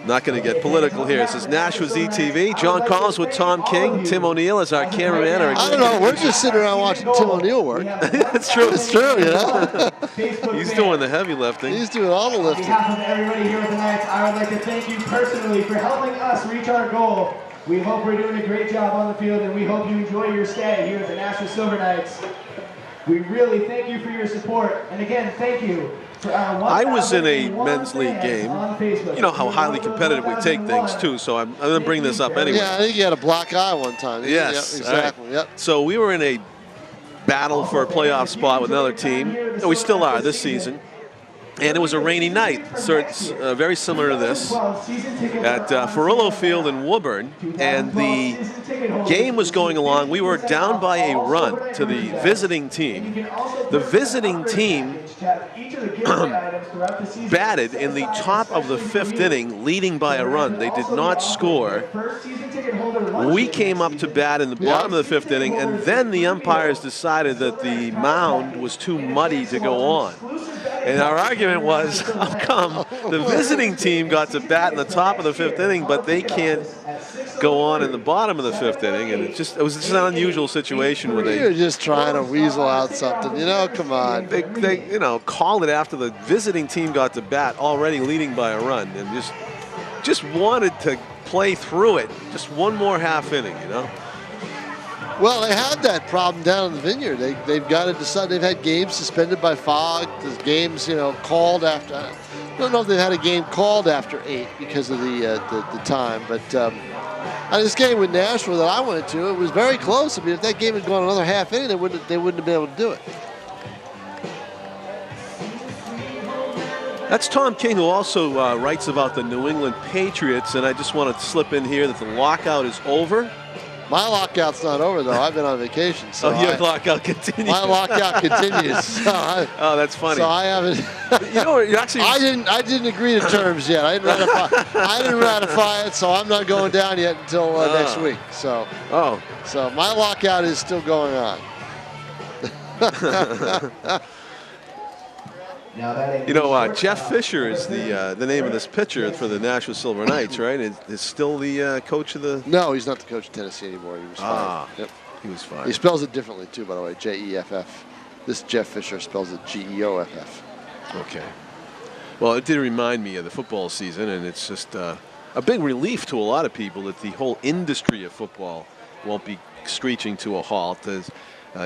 Not going to get political here. This is Nashua's ETV. John Collins with Tom King. Tim O'Neill is our cameraman. I don't know. We're just sitting around watching Tim O'Neill work. It's true. It's true, you know. He's doing the heavy lifting. He's doing all the lifting. On behalf of everybody here at the Knights, I would like to thank you personally for helping us reach our goal. We hope we're doing a great job on the field, and we hope you enjoy your stay here at the Nashua Silver Knights. We really thank you for your support, and again, thank you. I was in a men's league game. You know how highly competitive we take things too, so I'm going to bring this up anyway. Yeah, I think you had a black eye one time. Yes, yep, exactly. Right. Yep. So we were in a battle for a playoff spot with another team. And we still are this season. And it was a rainy night, so it's very similar to this, at Ferrillo Field in Woburn. And the game was going along. We were down by a run to the visiting team. The visiting team batted in the top of the 5th inning, leading by a run. They did not score. We came up to bat in the bottom of the 5th inning, and then the umpires decided that the mound was too muddy to go on. And our argument was, how come the visiting team got to bat in the top of the 5th inning, but they can't go on in the bottom of the 5th inning? And it was just an unusual situation where You're just trying to weasel out something, you know. Come on. They you know, called it after the visiting team got to bat, already leading by a run, and just wanted to play through it, just one more half inning, you know. Well, they had that problem down in the Vineyard. They've got to decide. They've had games suspended by fog. There's games, you know, called after. I don't know if they've had a game called after 8 because of the time. But on this game with Nashua that I went to, it was very close. I mean, if that game had gone another half inning, they wouldn't have been able to do it. That's Tom King, who also writes about the New England Patriots. And I just want to slip in here that the lockout is over. My lockout's not over, though. I've been on vacation. So your lockout continues. My lockout continues. So oh, that's funny. So I haven't. You know, you actually. I didn't agree to terms yet. I didn't ratify it, so I'm not going down yet until next week. So. Oh. So my lockout is still going on. You know, Jeff Fischer is the name of this pitcher for the Nashua Silver Knights, right? Is still the coach of the... No, he's not the coach of Tennessee anymore. He was fired. Yep. He was fired. He spells it differently, too, by the way, Jeff. This Jeff Fischer spells it Geoff. Okay. Well, it did remind me of the football season, and it's just a big relief to a lot of people that the whole industry of football won't be screeching to a halt.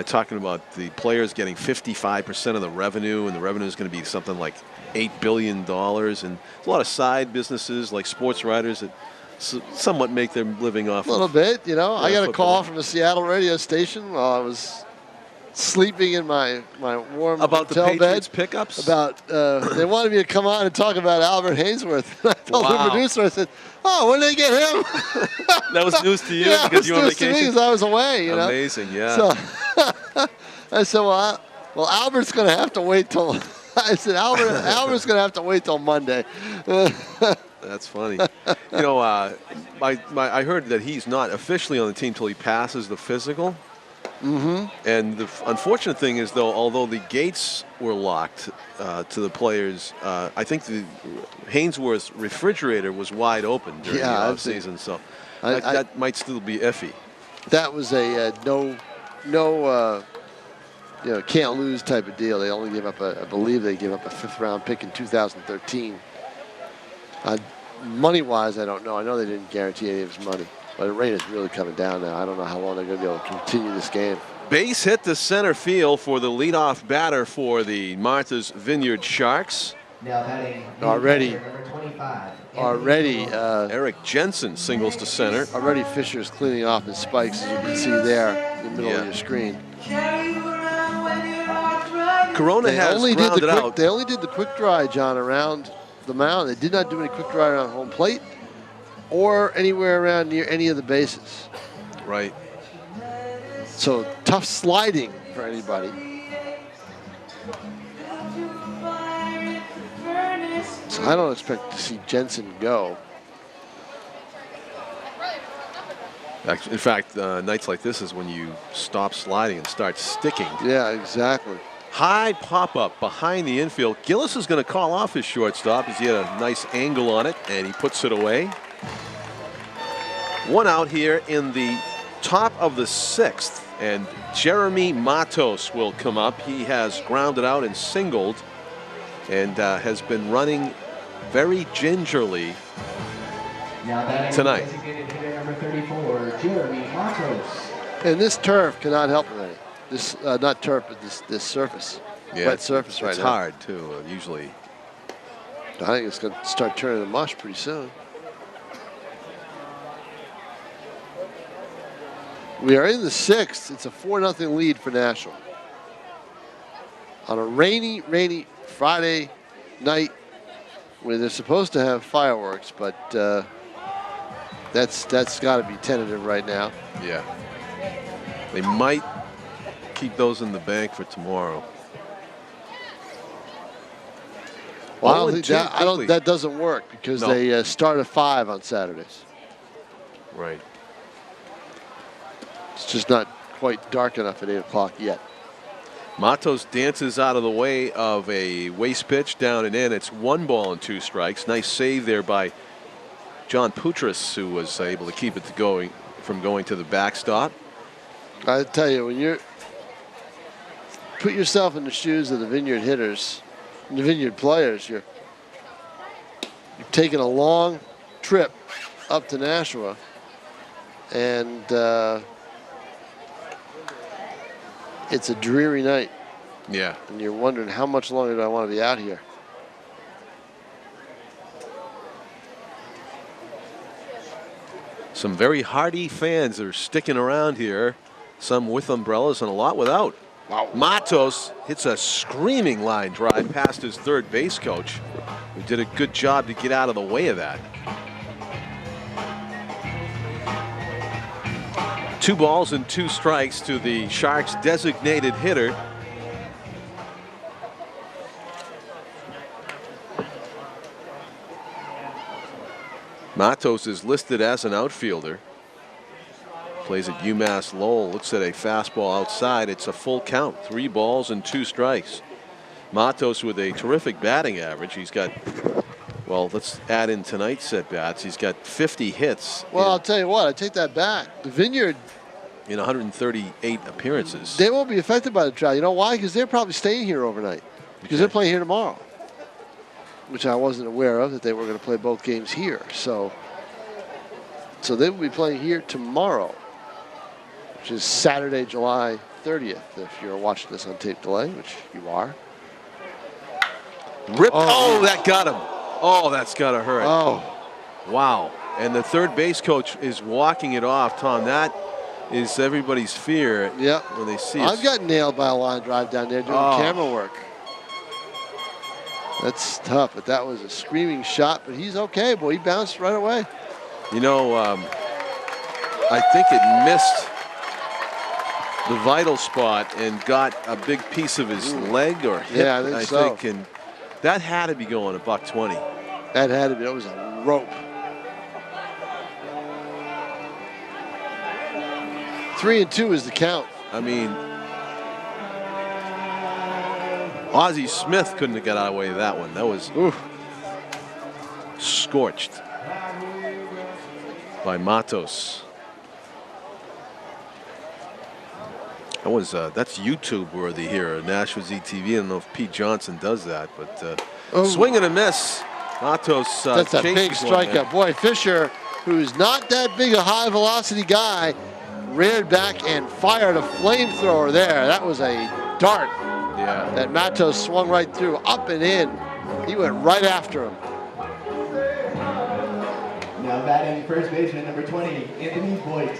Talking about the players getting 55% of the revenue, and the revenue is going to be something like $8 billion. And there's a lot of side businesses like sports writers that somewhat make their living off. A little bit, you know. I got a football. call from a Seattle radio station while I was sleeping in my warm about hotel the Patriots bed. pickups? About they wanted me to come on and talk about Albert Hainsworth. I told the producer, I said, "Oh, when did they get him?" That was news to you yeah, because you were on vacation. To me because I was away. You know? Amazing, yeah. So I said, "Well, Albert's going to have to wait till." I said, "Albert's going to have to wait till Monday." That's funny. You know, I heard that he's not officially on the team till he passes the physical. Mm-hmm. And the unfortunate thing is, though, although the gates were locked to the players, I think the Hainsworth's refrigerator was wide open during the offseason, so that might still be iffy. That was a no, can't lose type of deal. They only gave up I believe they gave up a 5th-round pick in 2013. Money-wise, I don't know. I know they didn't guarantee any of his money. But the rain is really coming down now. I don't know how long they're going to be able to continue this game. Base hit to center field for the leadoff batter for the Martha's Vineyard Sharks. Already, Eric Jensen singles to center. Already Fisher's cleaning off his spikes, as you can see there in the middle of your screen. Corona has grounded out. They only did the quick dry, John, around the mound. They did not do any quick dry around home plate or anywhere around near any of the bases. Right. So tough sliding for anybody. So I don't expect to see Jensen go. In fact, nights like this is when you stop sliding and start sticking. Yeah, exactly. High pop-up behind the infield. Gillis is going to call off his shortstop as he had a nice angle on it, and he puts it away. One out here in the top of the 6th, and Jeremy Matos will come up. He has grounded out and singled and has been running very gingerly tonight. Number 34, Jeremy Matos. And this turf cannot help him any. This, not turf, but this surface. Yeah, wet surface right now. It's hard, too, usually. I think it's going to start turning to mush pretty soon. We are in the 6th. It's a 4-0 lead for Nashua. On a rainy Friday night where they're supposed to have fireworks, but that's got to be tentative right now. Yeah. They might keep those in the bank for tomorrow. Well, I don't think that doesn't work because they start at 5 on Saturdays. Right. It's just not quite dark enough at 8 o'clock yet. Matos dances out of the way of a waste pitch down and in. It's 1 ball and 2 strikes. Nice save there by John Putras, who was able to keep it from going to the backstop. I tell you, when you put yourself in the shoes of the Vineyard hitters, the Vineyard players, you're taking a long trip up to Nashua, and it's a dreary night. Yeah. And you're wondering, how much longer do I want to be out here? Some very hardy fans are sticking around here, some with umbrellas and a lot without. Wow. Matos hits a screaming line drive past his third base coach, who did a good job to get out of the way of that. 2 balls and 2 strikes to the Sharks' designated hitter. Matos is listed as an outfielder. Plays at UMass Lowell. Looks at a fastball outside. It's a full count. 3 balls and 2 strikes. Matos with a terrific batting average. He's got, well, let's add in tonight's at bats. He's got 50 hits. Well, I'll tell you what, I take that back. The Vineyard, in 138 appearances. they won't be affected by the drought. You know why? Because they're probably staying here overnight. Because they're playing here tomorrow, which I wasn't aware of, that they were going to play both games here. So they will be playing here tomorrow, which is Saturday, July 30th, if you're watching this on tape delay, which you are. Oh, that got him. Oh, that's got to hurt. Oh. Wow. And the third base coach is walking it off, Tom. That is everybody's fear when they see it. I've got nailed by a line drive down there doing camera work. That's tough, but that was a screaming shot, but he's okay, boy. He bounced right away. You know, I think it missed the vital spot and got a big piece of his leg or hip, yeah, I think so. And that had to be going $120. That had to be. That was a rope. 3-2 is the count. I mean, Ozzie Smith couldn't have got out of the way of that one. That was scorched by Matos. That was that's YouTube worthy here. Nashua ZTV. I don't know if Pete Johnson does that, but swing and a miss. Matos that's a big strikeout. Boy, Fischer, who's not that big a high velocity guy, reared back and fired a flamethrower there. That was a dart. Yeah. That Matos swung right through, up and in. He went right after him. Now batting first baseman number 20, Anthony Boyks.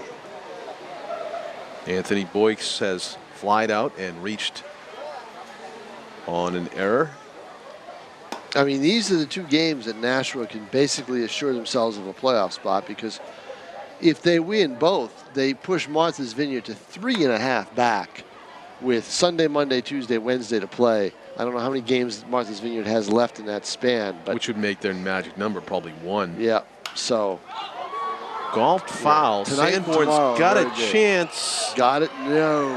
Anthony Boyks has flied out and reached on an error. I mean, these are the 2 games that Nashua can basically assure themselves of a playoff spot, because if they win both, they push Martha's Vineyard to 3.5 back with Sunday, Monday, Tuesday, Wednesday to play. I don't know how many games Martha's Vineyard has left in that span, but which would make their magic number probably 1. Yeah. So golf foul. Sanborn's got a chance. Got it? No.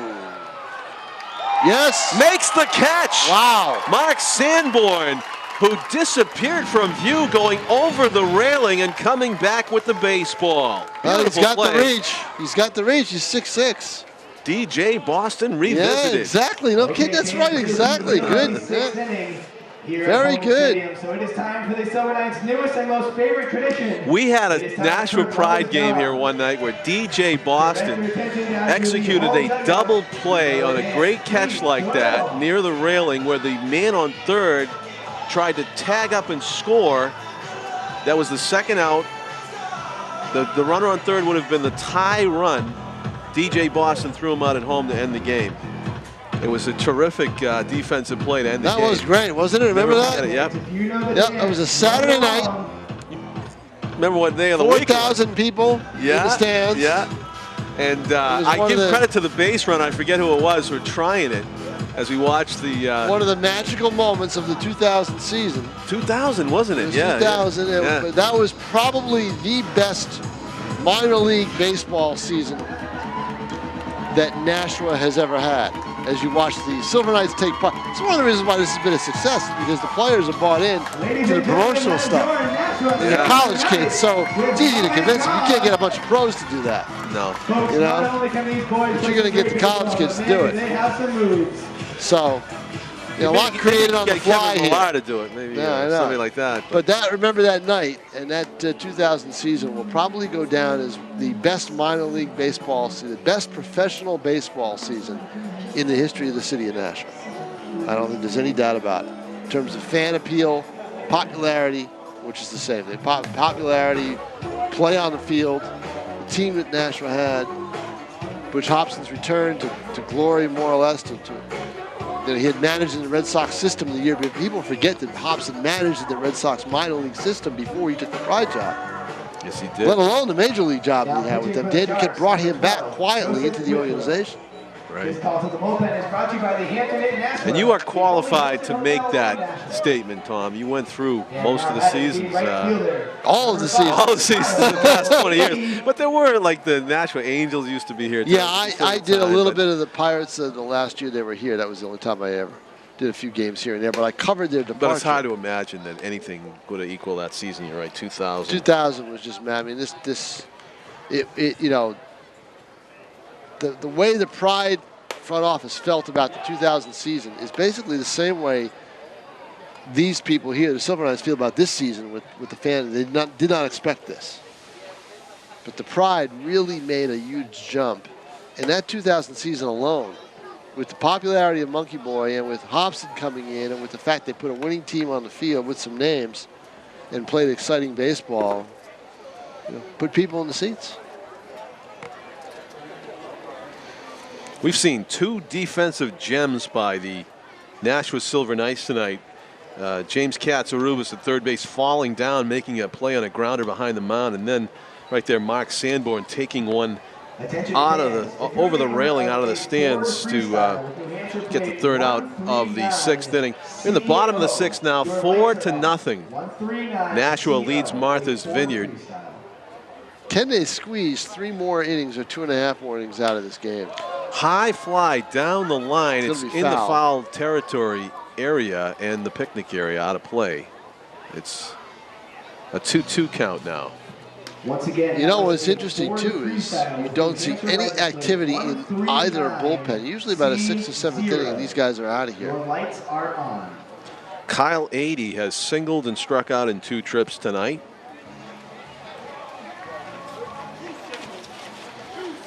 Yes. Makes the catch. Wow. Mark Sanborn, who disappeared from view going over the railing and coming back with the baseball. Well, he's got the reach. He's got the reach. He's 6'6". DJ Boston revisited. Yeah, exactly. No kid, that's right. Exactly. Good. Yeah. Very good. So it is time for the Silver Knights' newest and most favorite tradition. We had a Nashua Pride game here one night where DJ Boston executed a double play on a great catch like that near the railing where the man on third tried to tag up and score. That was the second out. The runner on third would have been the tie run. DJ Boston threw him out at home to end the game. It was a terrific defensive play to end the game. That was great, wasn't it? Remember that? Yep. Yep, it was a Saturday night. Remember what day of the week? 4,000 people in the stands. Yeah. And I give credit to the base run. I forget who it was for trying it as we watched the... one of the magical moments of the 2000 season. 2000, wasn't it? It was 2000. Yeah. That was probably the best minor league baseball season that Nashua has ever had. As you watch the Silver Knights take part. It's one of the reasons why this has been a success, because the players have bought in to the promotional stuff. And the college kids, so it's easy to convince them. You can't get a bunch of pros to do that. No. You know? But you're going to get the college kids to do it. So, you know, a lot created on the fly Kevin here. Millar to do it, maybe something like that. But that, remember that night and that 2000 season will probably go down as the best minor league baseball season, the best professional baseball season in the history of the city of Nashua. I don't think there's any doubt about it. In terms of fan appeal, popularity, which is the same thing. Popularity, play on the field, the team that Nashua had, Butch Hobson's return to glory, more or less, he had managed in the Red Sox system the year, but people forget that Hobson managed in the Red Sox minor league system before he took the Pride job. Yes, he did. Let alone the major league job that he had with them. David Kidd brought him back quietly into the organization. Right. And you are qualified to make that statement, Tom. You went through most of the seasons. All of the seasons. All the seasons in the past 20 years. But there were, like, the Nashua Angels used to be here. Yeah, I did a little bit of the Pirates the last year they were here. That was the only time I ever did a few games here and there. But I covered their departure. But it's hard to imagine that anything would equal that season. You're right, 2000. 2000 was just mad. I mean, you know, the way the Pride front office felt about the 2000 season is basically the same way these people here, the Silver Knights, feel about this season with the fans. They did not expect this. But the Pride really made a huge jump. And that 2000 season alone, with the popularity of Monkey Boy and with Hobson coming in and with the fact they put a winning team on the field with some names and played exciting baseball, you know, put people in the seats. We've seen two defensive gems by the Nashua Silver Knights tonight. James Katsarubis at third base falling down, making a play on a grounder behind the mound, and then right there Mark Sanborn taking one out of over the railing out of the stands to get the third out of the sixth inning. In the bottom of the sixth now, 4-0. Nashua leads Martha's Vineyard. Can they squeeze 3 more innings or 2.5 more innings out of this game? High fly down the line. It's in the foul foul territory area and the picnic area out of play. It's a 2-2 count now. Once again, you know what's interesting too is you don't see any activity in either bullpen. Usually about a 6th or 7th inning, these guys are out of here. Lights are on. Kyle 80 has singled and struck out in 2 trips tonight.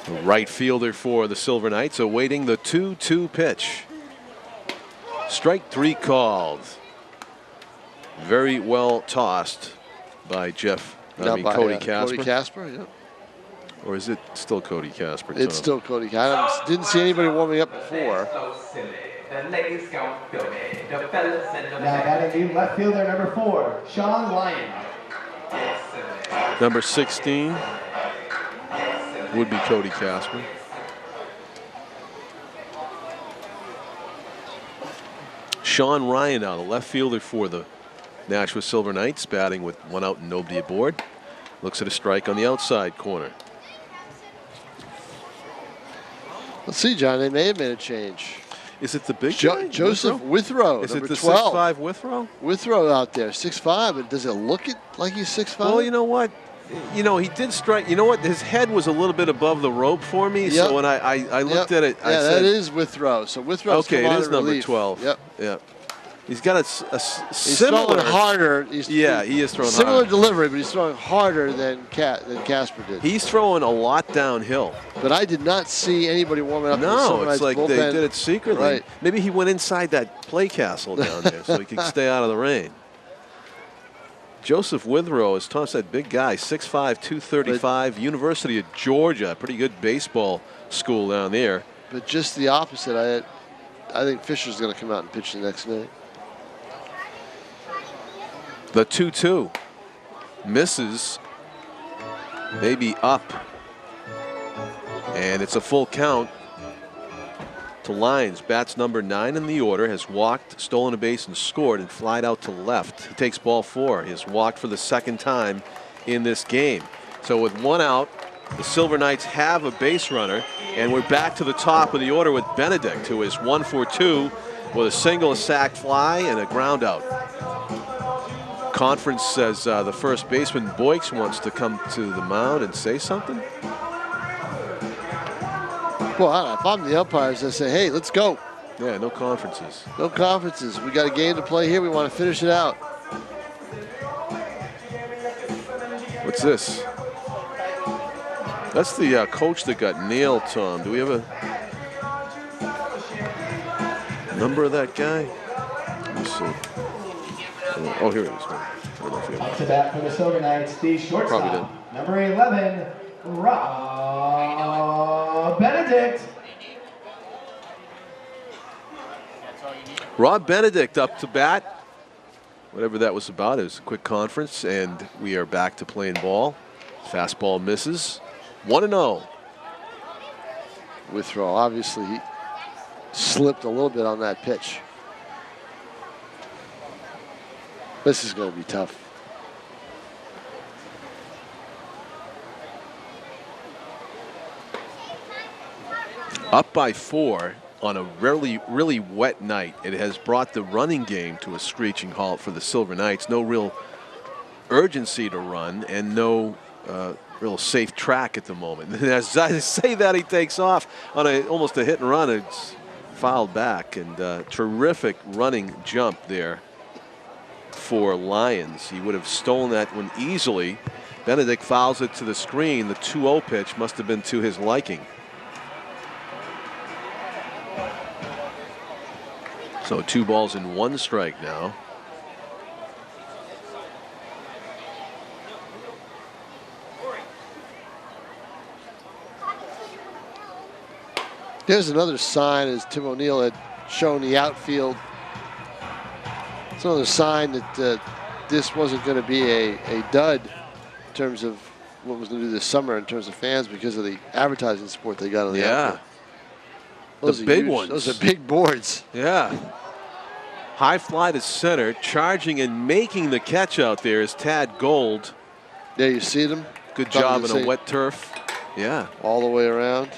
The right fielder for the Silver Knights awaiting the 2-2 pitch. Strike 3 called. Very well tossed by Cody Casper. Cody Casper, yeah. Or is it still Cody Casper? It's still Cody Casper. I didn't see anybody warming up before. Now batting left fielder number 4, Sean Lyon. Number 16 would be Cody Casper. Sean Ryan now, the left fielder for the Nashua Silver Knights, batting with 1 out and nobody aboard. Looks at a strike on the outside corner. Let's see, John. They may have made a change. Is it the big guy? Joseph Withrow, Is it the 12. 6'5" Withrow? Withrow out there, 6'5", but does it look like he's 6'5"? Well, you know what? You know, he did strike. You know what? His head was a little bit above the rope for me. Yep. So when I looked at it, I said, that is Withrow. So Withrow's okay, it is number 12. Yep. Yep. He's got a he's similar. Throwing harder. He is throwing similar harder. delivery, but he's throwing harder than Casper did. He's throwing a lot downhill. But I did not see anybody warming up. No, it's like bullpen. they did it secretly. Right. Maybe he went inside that play castle down there so he could stay out of the rain. Joseph Withrow, as Tom said, big guy, 6'5", 235, University of Georgia, pretty good baseball school down there. But just the opposite. I think Fisher's going to come out and pitch the next night. The 2-2 misses, maybe up, and it's a full count to Lyons. Bats number 9 in the order, has walked, stolen a base, and scored, and flied out to left. He takes ball 4. He has walked for the second time in this game. So with 1 out, the Silver Knights have a base runner, and we're back to the top of the order with Benedict, who is 1 for 2 with a single, a sac fly, and a ground out. Conference says the first baseman Boyks wants to come to the mound and say something. Well, I don't know. If I'm the umpires, I say, hey, let's go. Yeah, no conferences. No conferences. We got a game to play here. We want to finish it out. What's this? That's the coach that got nailed, Tom. Do we have a number of that guy? Let me see. Oh, here it is. Up to bat for the Silver Knights, the shortstop, number 11, Rob Benedict. Rob Benedict up to bat. Whatever that was about, it was a quick conference, and we are back to playing ball. Fastball misses. 1-0. Withrow, obviously, he slipped a little bit on that pitch. This is going to be tough. Up by 4 on a really wet night. It has brought the running game to a screeching halt for the Silver Knights. No real urgency to run and no real safe track at the moment. As I say that, he takes off on almost a hit and run. It's fouled back, and terrific running jump there for Lyons. He would have stolen that one easily. Benedict fouls it to the screen. The 2-0 pitch must have been to his liking. So 2 balls and 1 strike now. There's another sign, as Tim O'Neill had shown the outfield. It's another sign that this wasn't going to be a dud in terms of what was going to do this summer in terms of fans because of the advertising support they got on the outfield. Those the big huge. ones. Those are big boards. Yeah. High fly to center, charging and making the catch out there is Tad Gold. There you see them. Good job in a wet turf. Yeah. All the way around.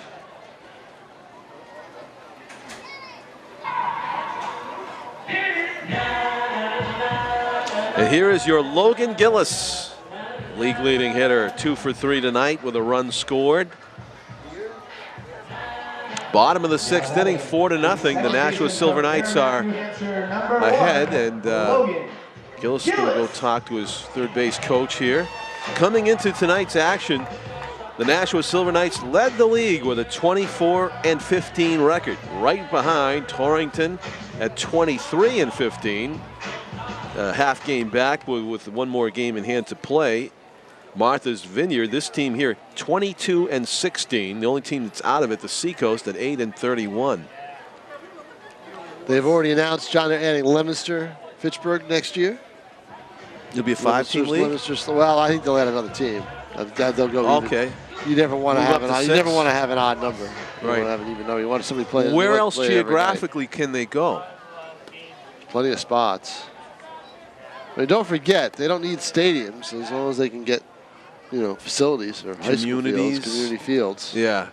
And here is your Logan Gillis, league leading hitter, 2 for 3 tonight with a run scored. Bottom of the 6th inning, 4-0. The Nashua Silver Knights are ahead, and Gillis is going to go talk to his third base coach here. Coming into tonight's action, the Nashua Silver Knights led the league with a 24-15 record, right behind Torrington at 23-15. Half game back with 1 more game in hand to play. Martha's Vineyard, this team here, 22-16. The only team that's out of it, the Seacoast, at 8-31. They've already announced, John, they're adding Leominster, Fitchburg next year. It'll be a 5-team league. Well, I think they'll add another team. They'll go. Okay. You never want to have an odd. You never want to have an odd number. You right. want to have an even number. You want somebody playing. Where else geographically can they go? Plenty of spots. I mean, don't forget, they don't need stadiums as long as they can get, facilities or high school fields, community fields. Yeah.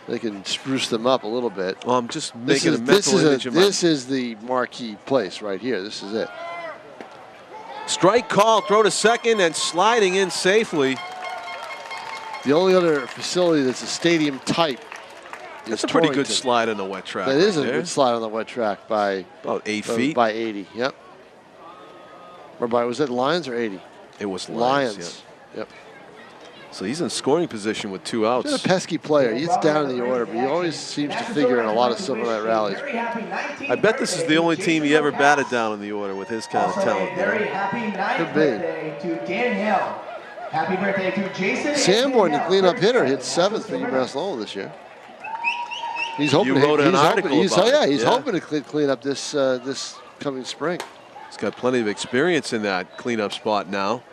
They can spruce them up a little bit. Well, I'm just making a mental image of this is the marquee place right here. This is it. Strike call, throw to second, and sliding in safely. The only other facility that's a stadium type That's is a pretty good Torrington. slide on the wet track. That is a good slide on the wet track by about 8 feet. By 80, yep. Or by, was it Lions or 80? It was Lions. Yep. So he's in scoring position with 2 outs. He's a pesky player. He gets down in the order, but he always seems to figure in a lot of Silver Knight rallies. I bet this is the only team he ever batted down in the order with his kind of talent. Very happy ninth birthday to Dan Hill. Happy birthday to Jason. Sanborn, the cleanup hitter, hit 7th for UMass Lowell this year. He's hoping. You wrote an article about it. He's hoping to clean up this this coming spring. He's got plenty of experience in that cleanup spot now.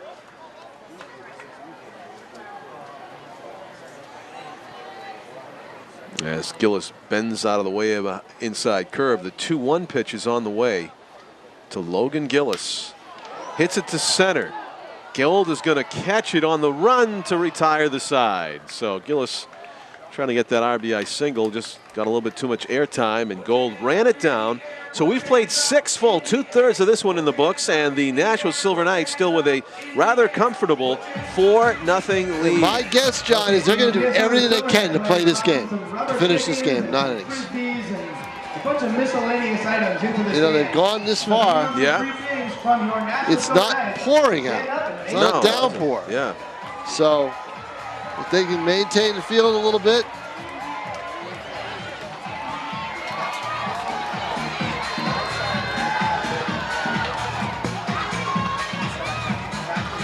As Gillis bends out of the way of an inside curve, the 2-1 pitch is on the way to Logan Gillis. Hits it to center. Gold is going to catch it on the run to retire the side. So Gillis trying to get that RBI single, just got a little bit too much airtime, and Gold ran it down. So we've played 6 full, 2/3 of this one in the books, and the Nashua Silver Knights still with a rather comfortable 4-0 lead. My guess, John, is they're going to do everything they can to play this game, to finish this game, 9 innings. A bunch of miscellaneous items into this they've gone this far. Yeah. It's not pouring out. It's not a downpour. Yeah. So if they can maintain the field a little bit.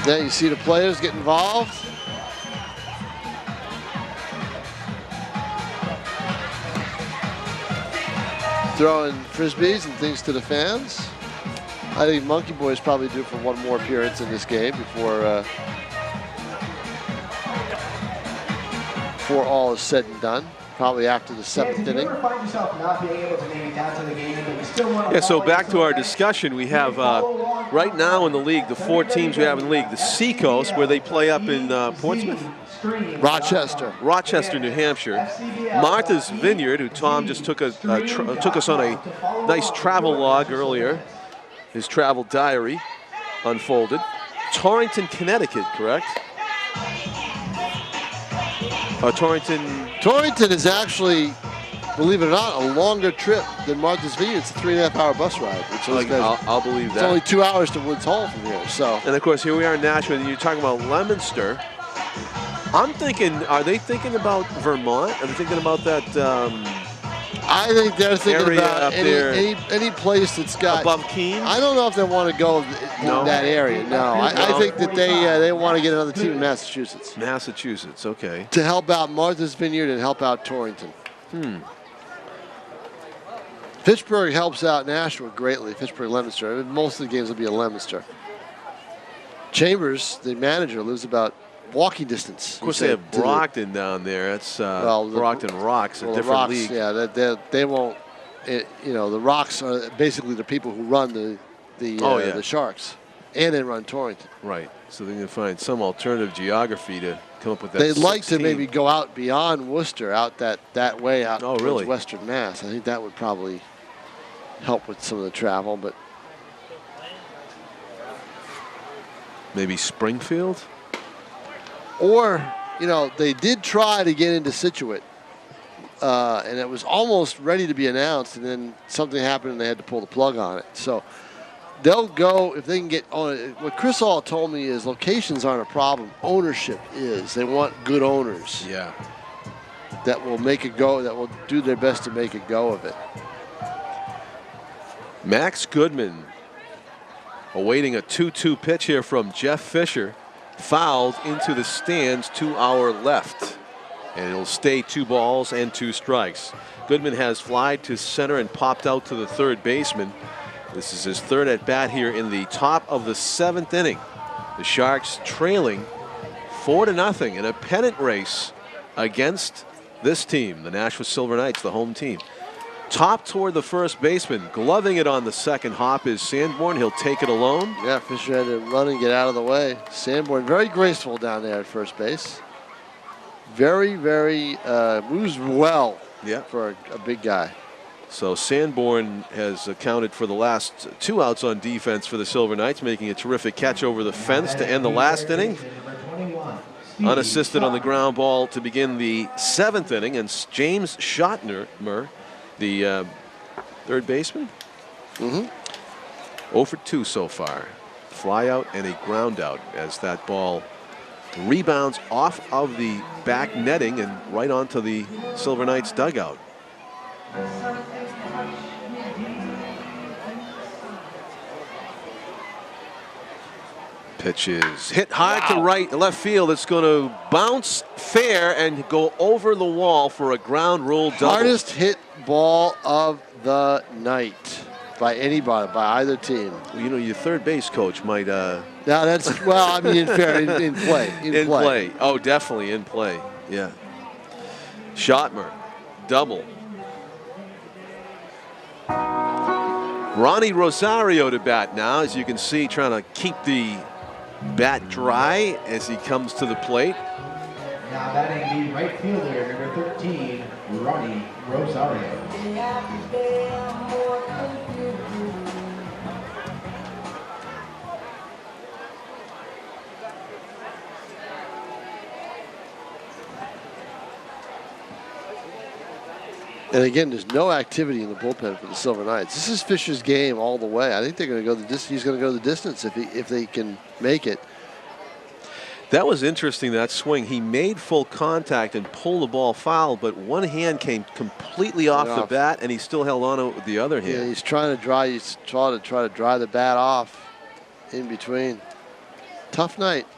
Then you see the players get involved. Throwing frisbees and things to the fans. I think Monkey Boys probably due for one more appearance in this game before all is said and done. Probably after the 7th inning. Yeah, so back to our discussion. We have right now in the league, the 4 teams we have in the league, the Seacoast, where they play up in Portsmouth. Rochester, New Hampshire. Martha's Vineyard, who Tom just took us on a nice travel log earlier. His travel diary unfolded. Torrington, Connecticut, correct? Torrington is actually, believe it or not, a longer trip than Martha's Vineyard. It's a 3.5-hour bus ride. Which I'll believe that. It's only 2 hours to Woods Hole from here. So. And of course, here we are in Nashua, and you're talking about Leominster. I'm thinking, are they thinking about Vermont? Are they thinking about that? I think they're thinking about any place that's got above Keene. I don't know if they want to go in that area. No, I think that they want to get another team in Massachusetts. Massachusetts, okay. To help out Martha's Vineyard and help out Torrington. Fitchburg helps out Nashua greatly. Fitchburg, Leominster. Most of the games will be in Leominster. Chambers, the manager, lives about walking distance. Of course, they have Brockton down there. It's Brockton Rocks, a different Rocks, league. Yeah, they won't. The Rocks are basically the people who run the Sharks, and they run Torrington. Right. So they can find some alternative geography to come up with that. They'd like to maybe go out beyond Worcester, out that way out towards Western Mass. I think that would probably help with some of the travel, but maybe Springfield. Or, they did try to get into Scituate, and it was almost ready to be announced, and then something happened and they had to pull the plug on it. So they'll go if they can get on it. What Chris Hall told me is locations aren't a problem. Ownership is. They want good owners. Yeah. That will make it go, that will do their best to make it go of it. Max Goodman awaiting a 2-2 pitch here from Jeff Fischer. Fouled into the stands to our left, and it'll stay 2 balls and 2 strikes. Goodman has flied to center and popped out to the third baseman. This is his 3rd at bat here in the top of the 7th inning. The Sharks trailing 4-0 in a pennant race against this team, the Nashua Silver Knights, the home team. Top toward the first baseman, gloving it on the second hop is Sanborn. He'll take it alone. Yeah, Fischer had to run and get out of the way. Sanborn very graceful down there at first base. Very, very moves well for a big guy. So Sanborn has accounted for the last 2 outs on defense for the Silver Knights, making a terrific catch over the fence to end the last inning. Unassisted on the ground ball to begin the 7th inning, and James Schottner, the third baseman, 0 for 2 so far. Fly out and a ground out as that ball rebounds off of the back netting and right onto the Silver Knights dugout. Pitch is hit high to right, left field. It's going to bounce fair and go over the wall for a ground rule double. Hardest hit ball of the night by anybody, by either team. Well, you know, your third base coach might. No, that's, well, I mean, in play. In play. Oh, definitely in play. Yeah. Schottner, double. Ronnie Rosario to bat now, as you can see, trying to keep the bat dry as he comes to the plate. Now batting the right fielder, number 13, Ronnie Rosario. And again, there's no activity in the bullpen for the Silver Knights. This is Fischer's game all the way. I think they're going to go the distance. He's going to go the distance if they can make it. That was interesting, that swing. He made full contact and pulled the ball foul, but one hand came completely off the bat, and he still held on to it with the other hand. Yeah, he's trying to dry. He's trying to dry the bat off in between. Tough night.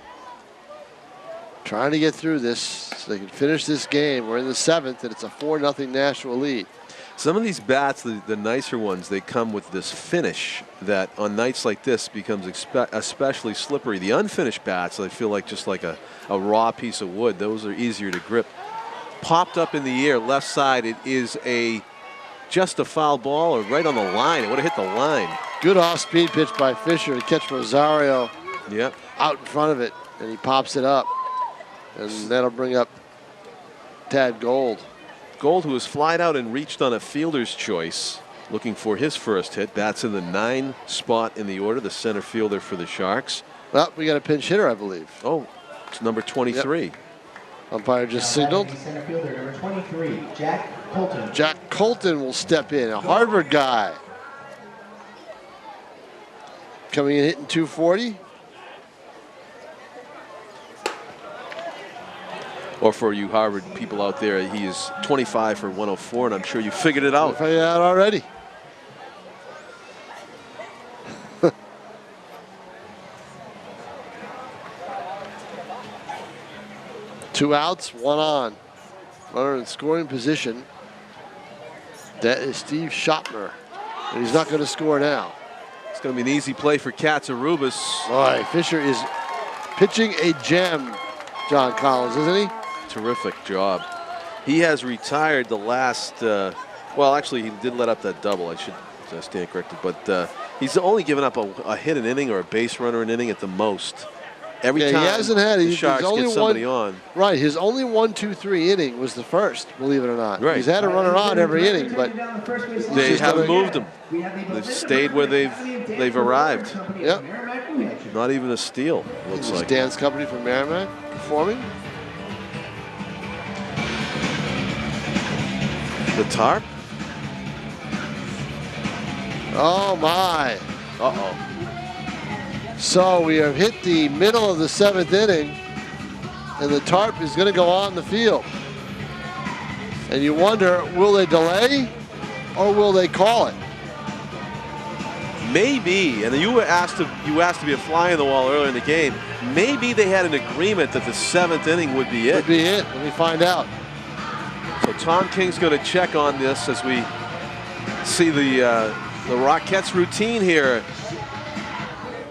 Trying to get through this so they can finish this game. We're in the 7th, and it's a 4-0 Nashua lead. Some of these bats, the nicer ones, they come with this finish that on nights like this becomes especially slippery. The unfinished bats, I feel like just like a raw piece of wood. Those are easier to grip. Popped up in the air, left side. It is just a foul ball or right on the line. It would have hit the line. Good off-speed pitch by Fischer to catch Rosario out in front of it, and he pops it up. And that'll bring up Tad Gold. Gold, who was flied out and reached on a fielder's choice, looking for his first hit. That's in the 9 spot in the order, the center fielder for the Sharks. Well, we got a pinch hitter, I believe. Oh, it's number 23. Yep. Umpire just signaled. Center fielder, number 23, Jack Colton. Jack Colton will step in, a Harvard guy. Coming in hitting 240. Or for you Harvard people out there, he is 25 for 104, and I'm sure you figured it out. Figured it out already. Two outs, one on. Runner in scoring position. That is Steve Schottner. And he's not going to score now. It's going to be an easy play for Katsarubis. Boy, Fischer is pitching a gem, John Collins, isn't he? Terrific job. He has retired the last, well, actually, he did let up that double. I should stand corrected. But he's only given up a hit an inning or a base runner an inning at the most. Every time he hasn't had the Sharks get somebody on. Right, his only 1-2-3 inning was the first, believe it or not. Right. He's had a runner on every inning, but they haven't moved him. They've stayed where they've arrived. Yep. Not even a steal, looks like. Dance company from Merrimack performing. The tarp. Oh my. Uh-oh. So we have hit the middle of the 7th inning, and the tarp is going to go on the field. And you wonder, will they delay or will they call it? Maybe, and you asked to be a fly on the wall earlier in the game. Maybe they had an agreement that the 7th inning would be it. Would be it. Let me find out. So Tom King's going to check on this as we see the Rockettes routine here.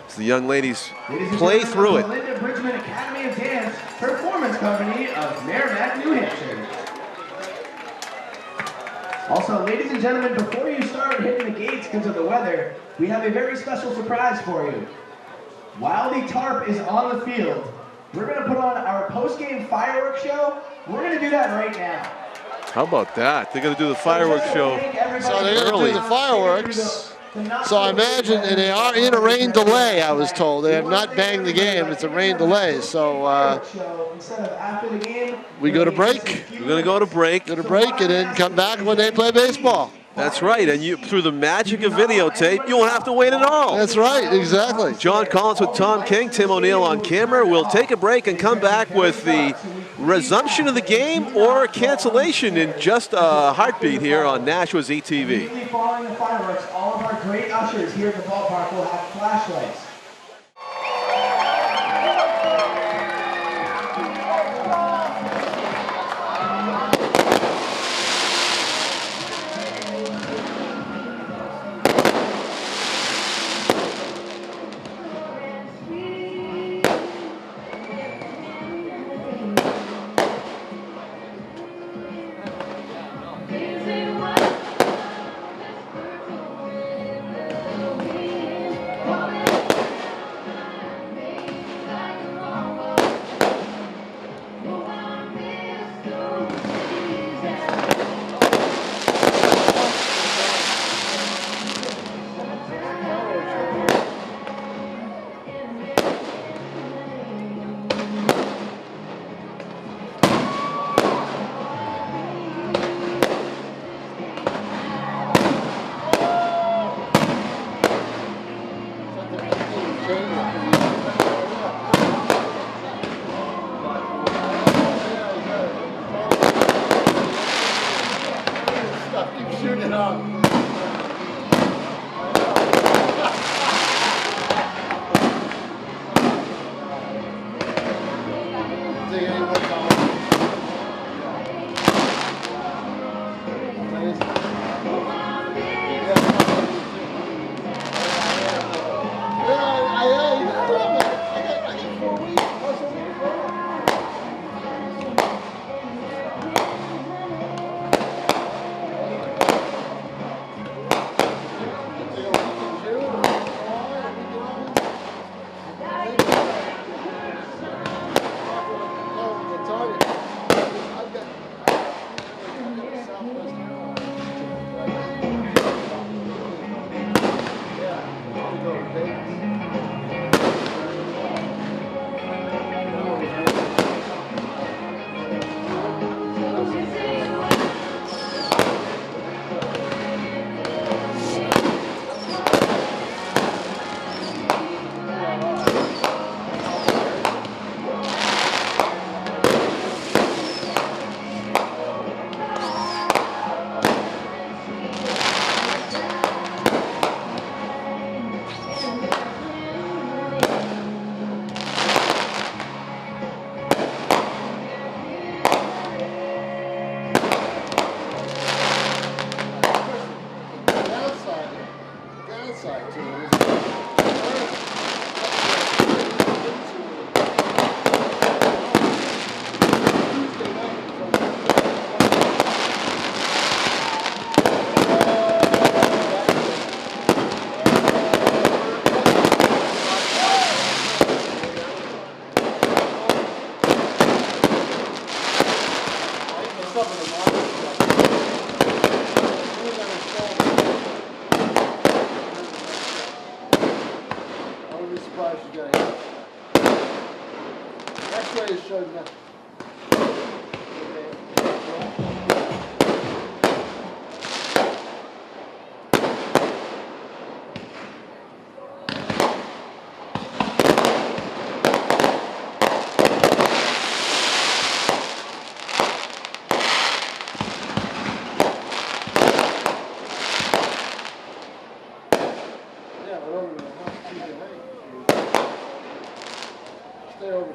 As the young ladies play through it. Linda Bridgman Academy of Dance Performance Company of Merrimack, New Hampshire. Also, ladies and gentlemen, before you start hitting the gates because of the weather, we have a very special surprise for you. While the tarp is on the field, we're going to put on our post-game fireworks show. We're going to do that right now. How about that? They're going to do the fireworks show. So they're going to do the fireworks. So I imagine, and they are in a rain delay, I was told. They have not banged the game. It's a rain delay. So we go to break. We're going to go to break. Go to break and then come back when they play baseball. That's right, and you, through the magic of videotape, you won't have to wait at all. That's right, exactly. John Collins with Tom King, Tim O'Neill on camera. We'll take a break and come back with the resumption of the game or cancellation in just a heartbeat here on Nashua's ETV. Immediately following the fireworks, all of our great ushers here at the ballpark will have flashlights.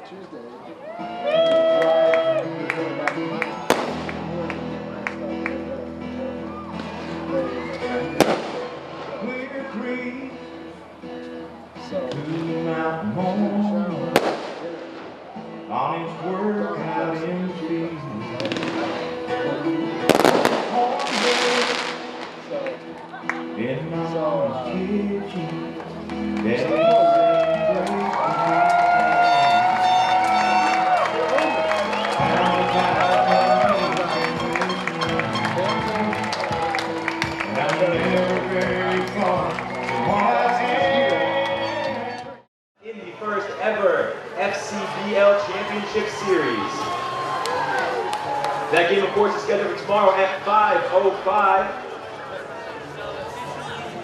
Tuesday. game, of course, is scheduled for tomorrow at 5:05.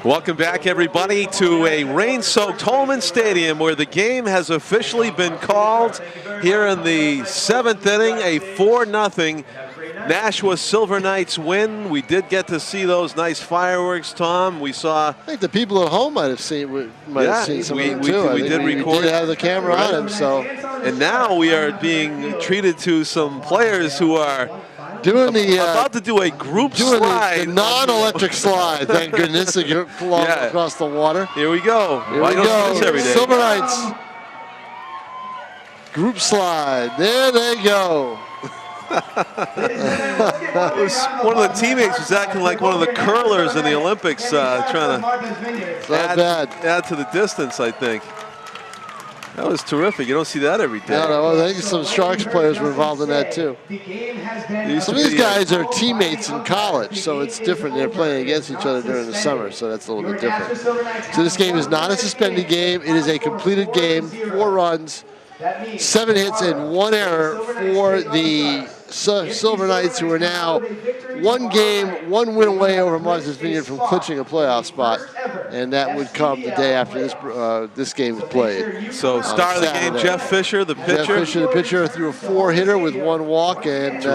Welcome back, everybody, to a rain-soaked Holman Stadium where the game has officially been called here in the 7th inning, a 4-0 Nashua Silver Knights win. We did get to see those nice fireworks, Tom. We saw. I think the people at home might have seen some of them too. We did record. We did have the camera on him, so. And now we are being treated to some players who are doing about to do a group slide. The non-electric slide, thank goodness, across the water. Here we go. Here we go. See this every day. Silver Knights group slide. There they go. One of the teammates was acting like one of the curlers in the Olympics, trying to add to the distance, I think. That was terrific. You don't see that every day. No, I think some Sharks players were involved in that too. Some of these guys are teammates in college, so it's different. They're playing against each other during the summer, so that's a little bit different. So this game is not a suspended game. It is a completed game, 4 runs, 7 hits, and 1 error for the Silver Knights, who are now 1 game, 1 win away over Martha's Vineyard from clinching a playoff spot, and that would come the day after this game is played. So star of the game, Jeff Fischer, the pitcher. Jeff Fischer, the pitcher, threw a 4-hitter with 1 walk and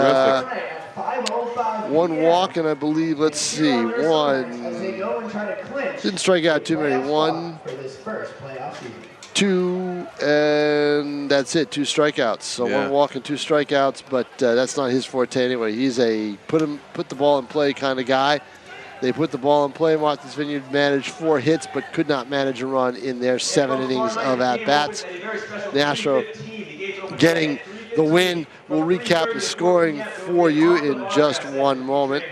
1 walk, and I believe, let's see, 1 didn't strike out too many. 1, 2, and that's it. 2 strikeouts. So 1 walk and 2 strikeouts, but that's not his forte anyway. He's a put the ball in play kind of guy. They put the ball in play. Martha's Vineyard managed 4 hits, but could not manage a run in their 7 innings of at-bats. Nashua getting the win. We'll recap the scoring for you in just 1 moment.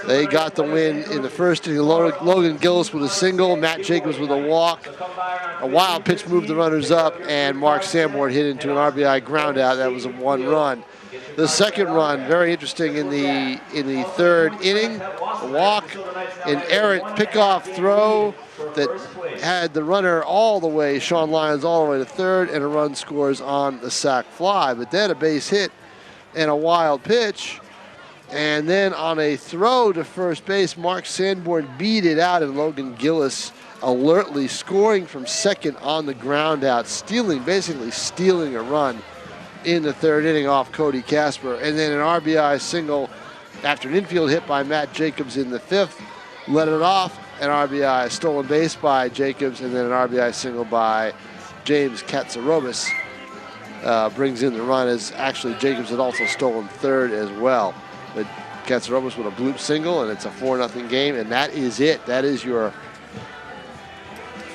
They got the win in the first inning. Logan Gillis with a single, Matt Jacobs with a walk. A wild pitch moved the runners up, and Mark Sanborn hit into an RBI ground out. That was a 1 run. The second run, very interesting in the 3rd inning. A walk, an errant pickoff throw that had the runner all the way, Sean Lyons, all the way to 3rd, and a run scores on the sac fly. But then a base hit and a wild pitch. And then on a throw to first base, Mark Sanborn beat it out, and Logan Gillis alertly scoring from 2nd on the ground out, basically stealing a run in the 3rd inning off Cody Casper. And then an RBI single after an infield hit by Matt Jacobs in the 5th, let it off, an RBI stolen base by Jacobs, and then an RBI single by James Katsarobis brings in the run, as actually Jacobs had also stolen 3rd as well. But Katsarobis with a bloop single, and it's a 4-0 game, and that is it. That is your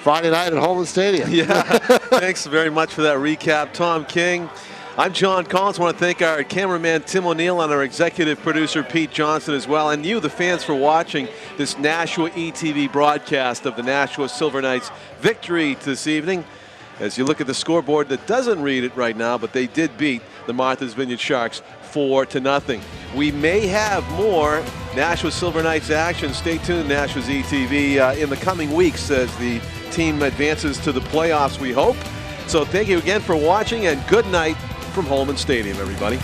Friday night at Holman Stadium. Yeah, thanks very much for that recap, Tom King. I'm John Collins. I want to thank our cameraman Tim O'Neill and our executive producer Pete Johnson as well, and you, the fans, for watching this Nashua ETV broadcast of the Nashua Silver Knights victory this evening. As you look at the scoreboard that doesn't read it right now, but they did beat the Martha's Vineyard Sharks 4-0. We may have more Nashua Silver Knights action. Stay tuned, Nashua's ETV, in the coming weeks as the team advances to the playoffs, we hope. So thank you again for watching, and good night from Holman Stadium, everybody.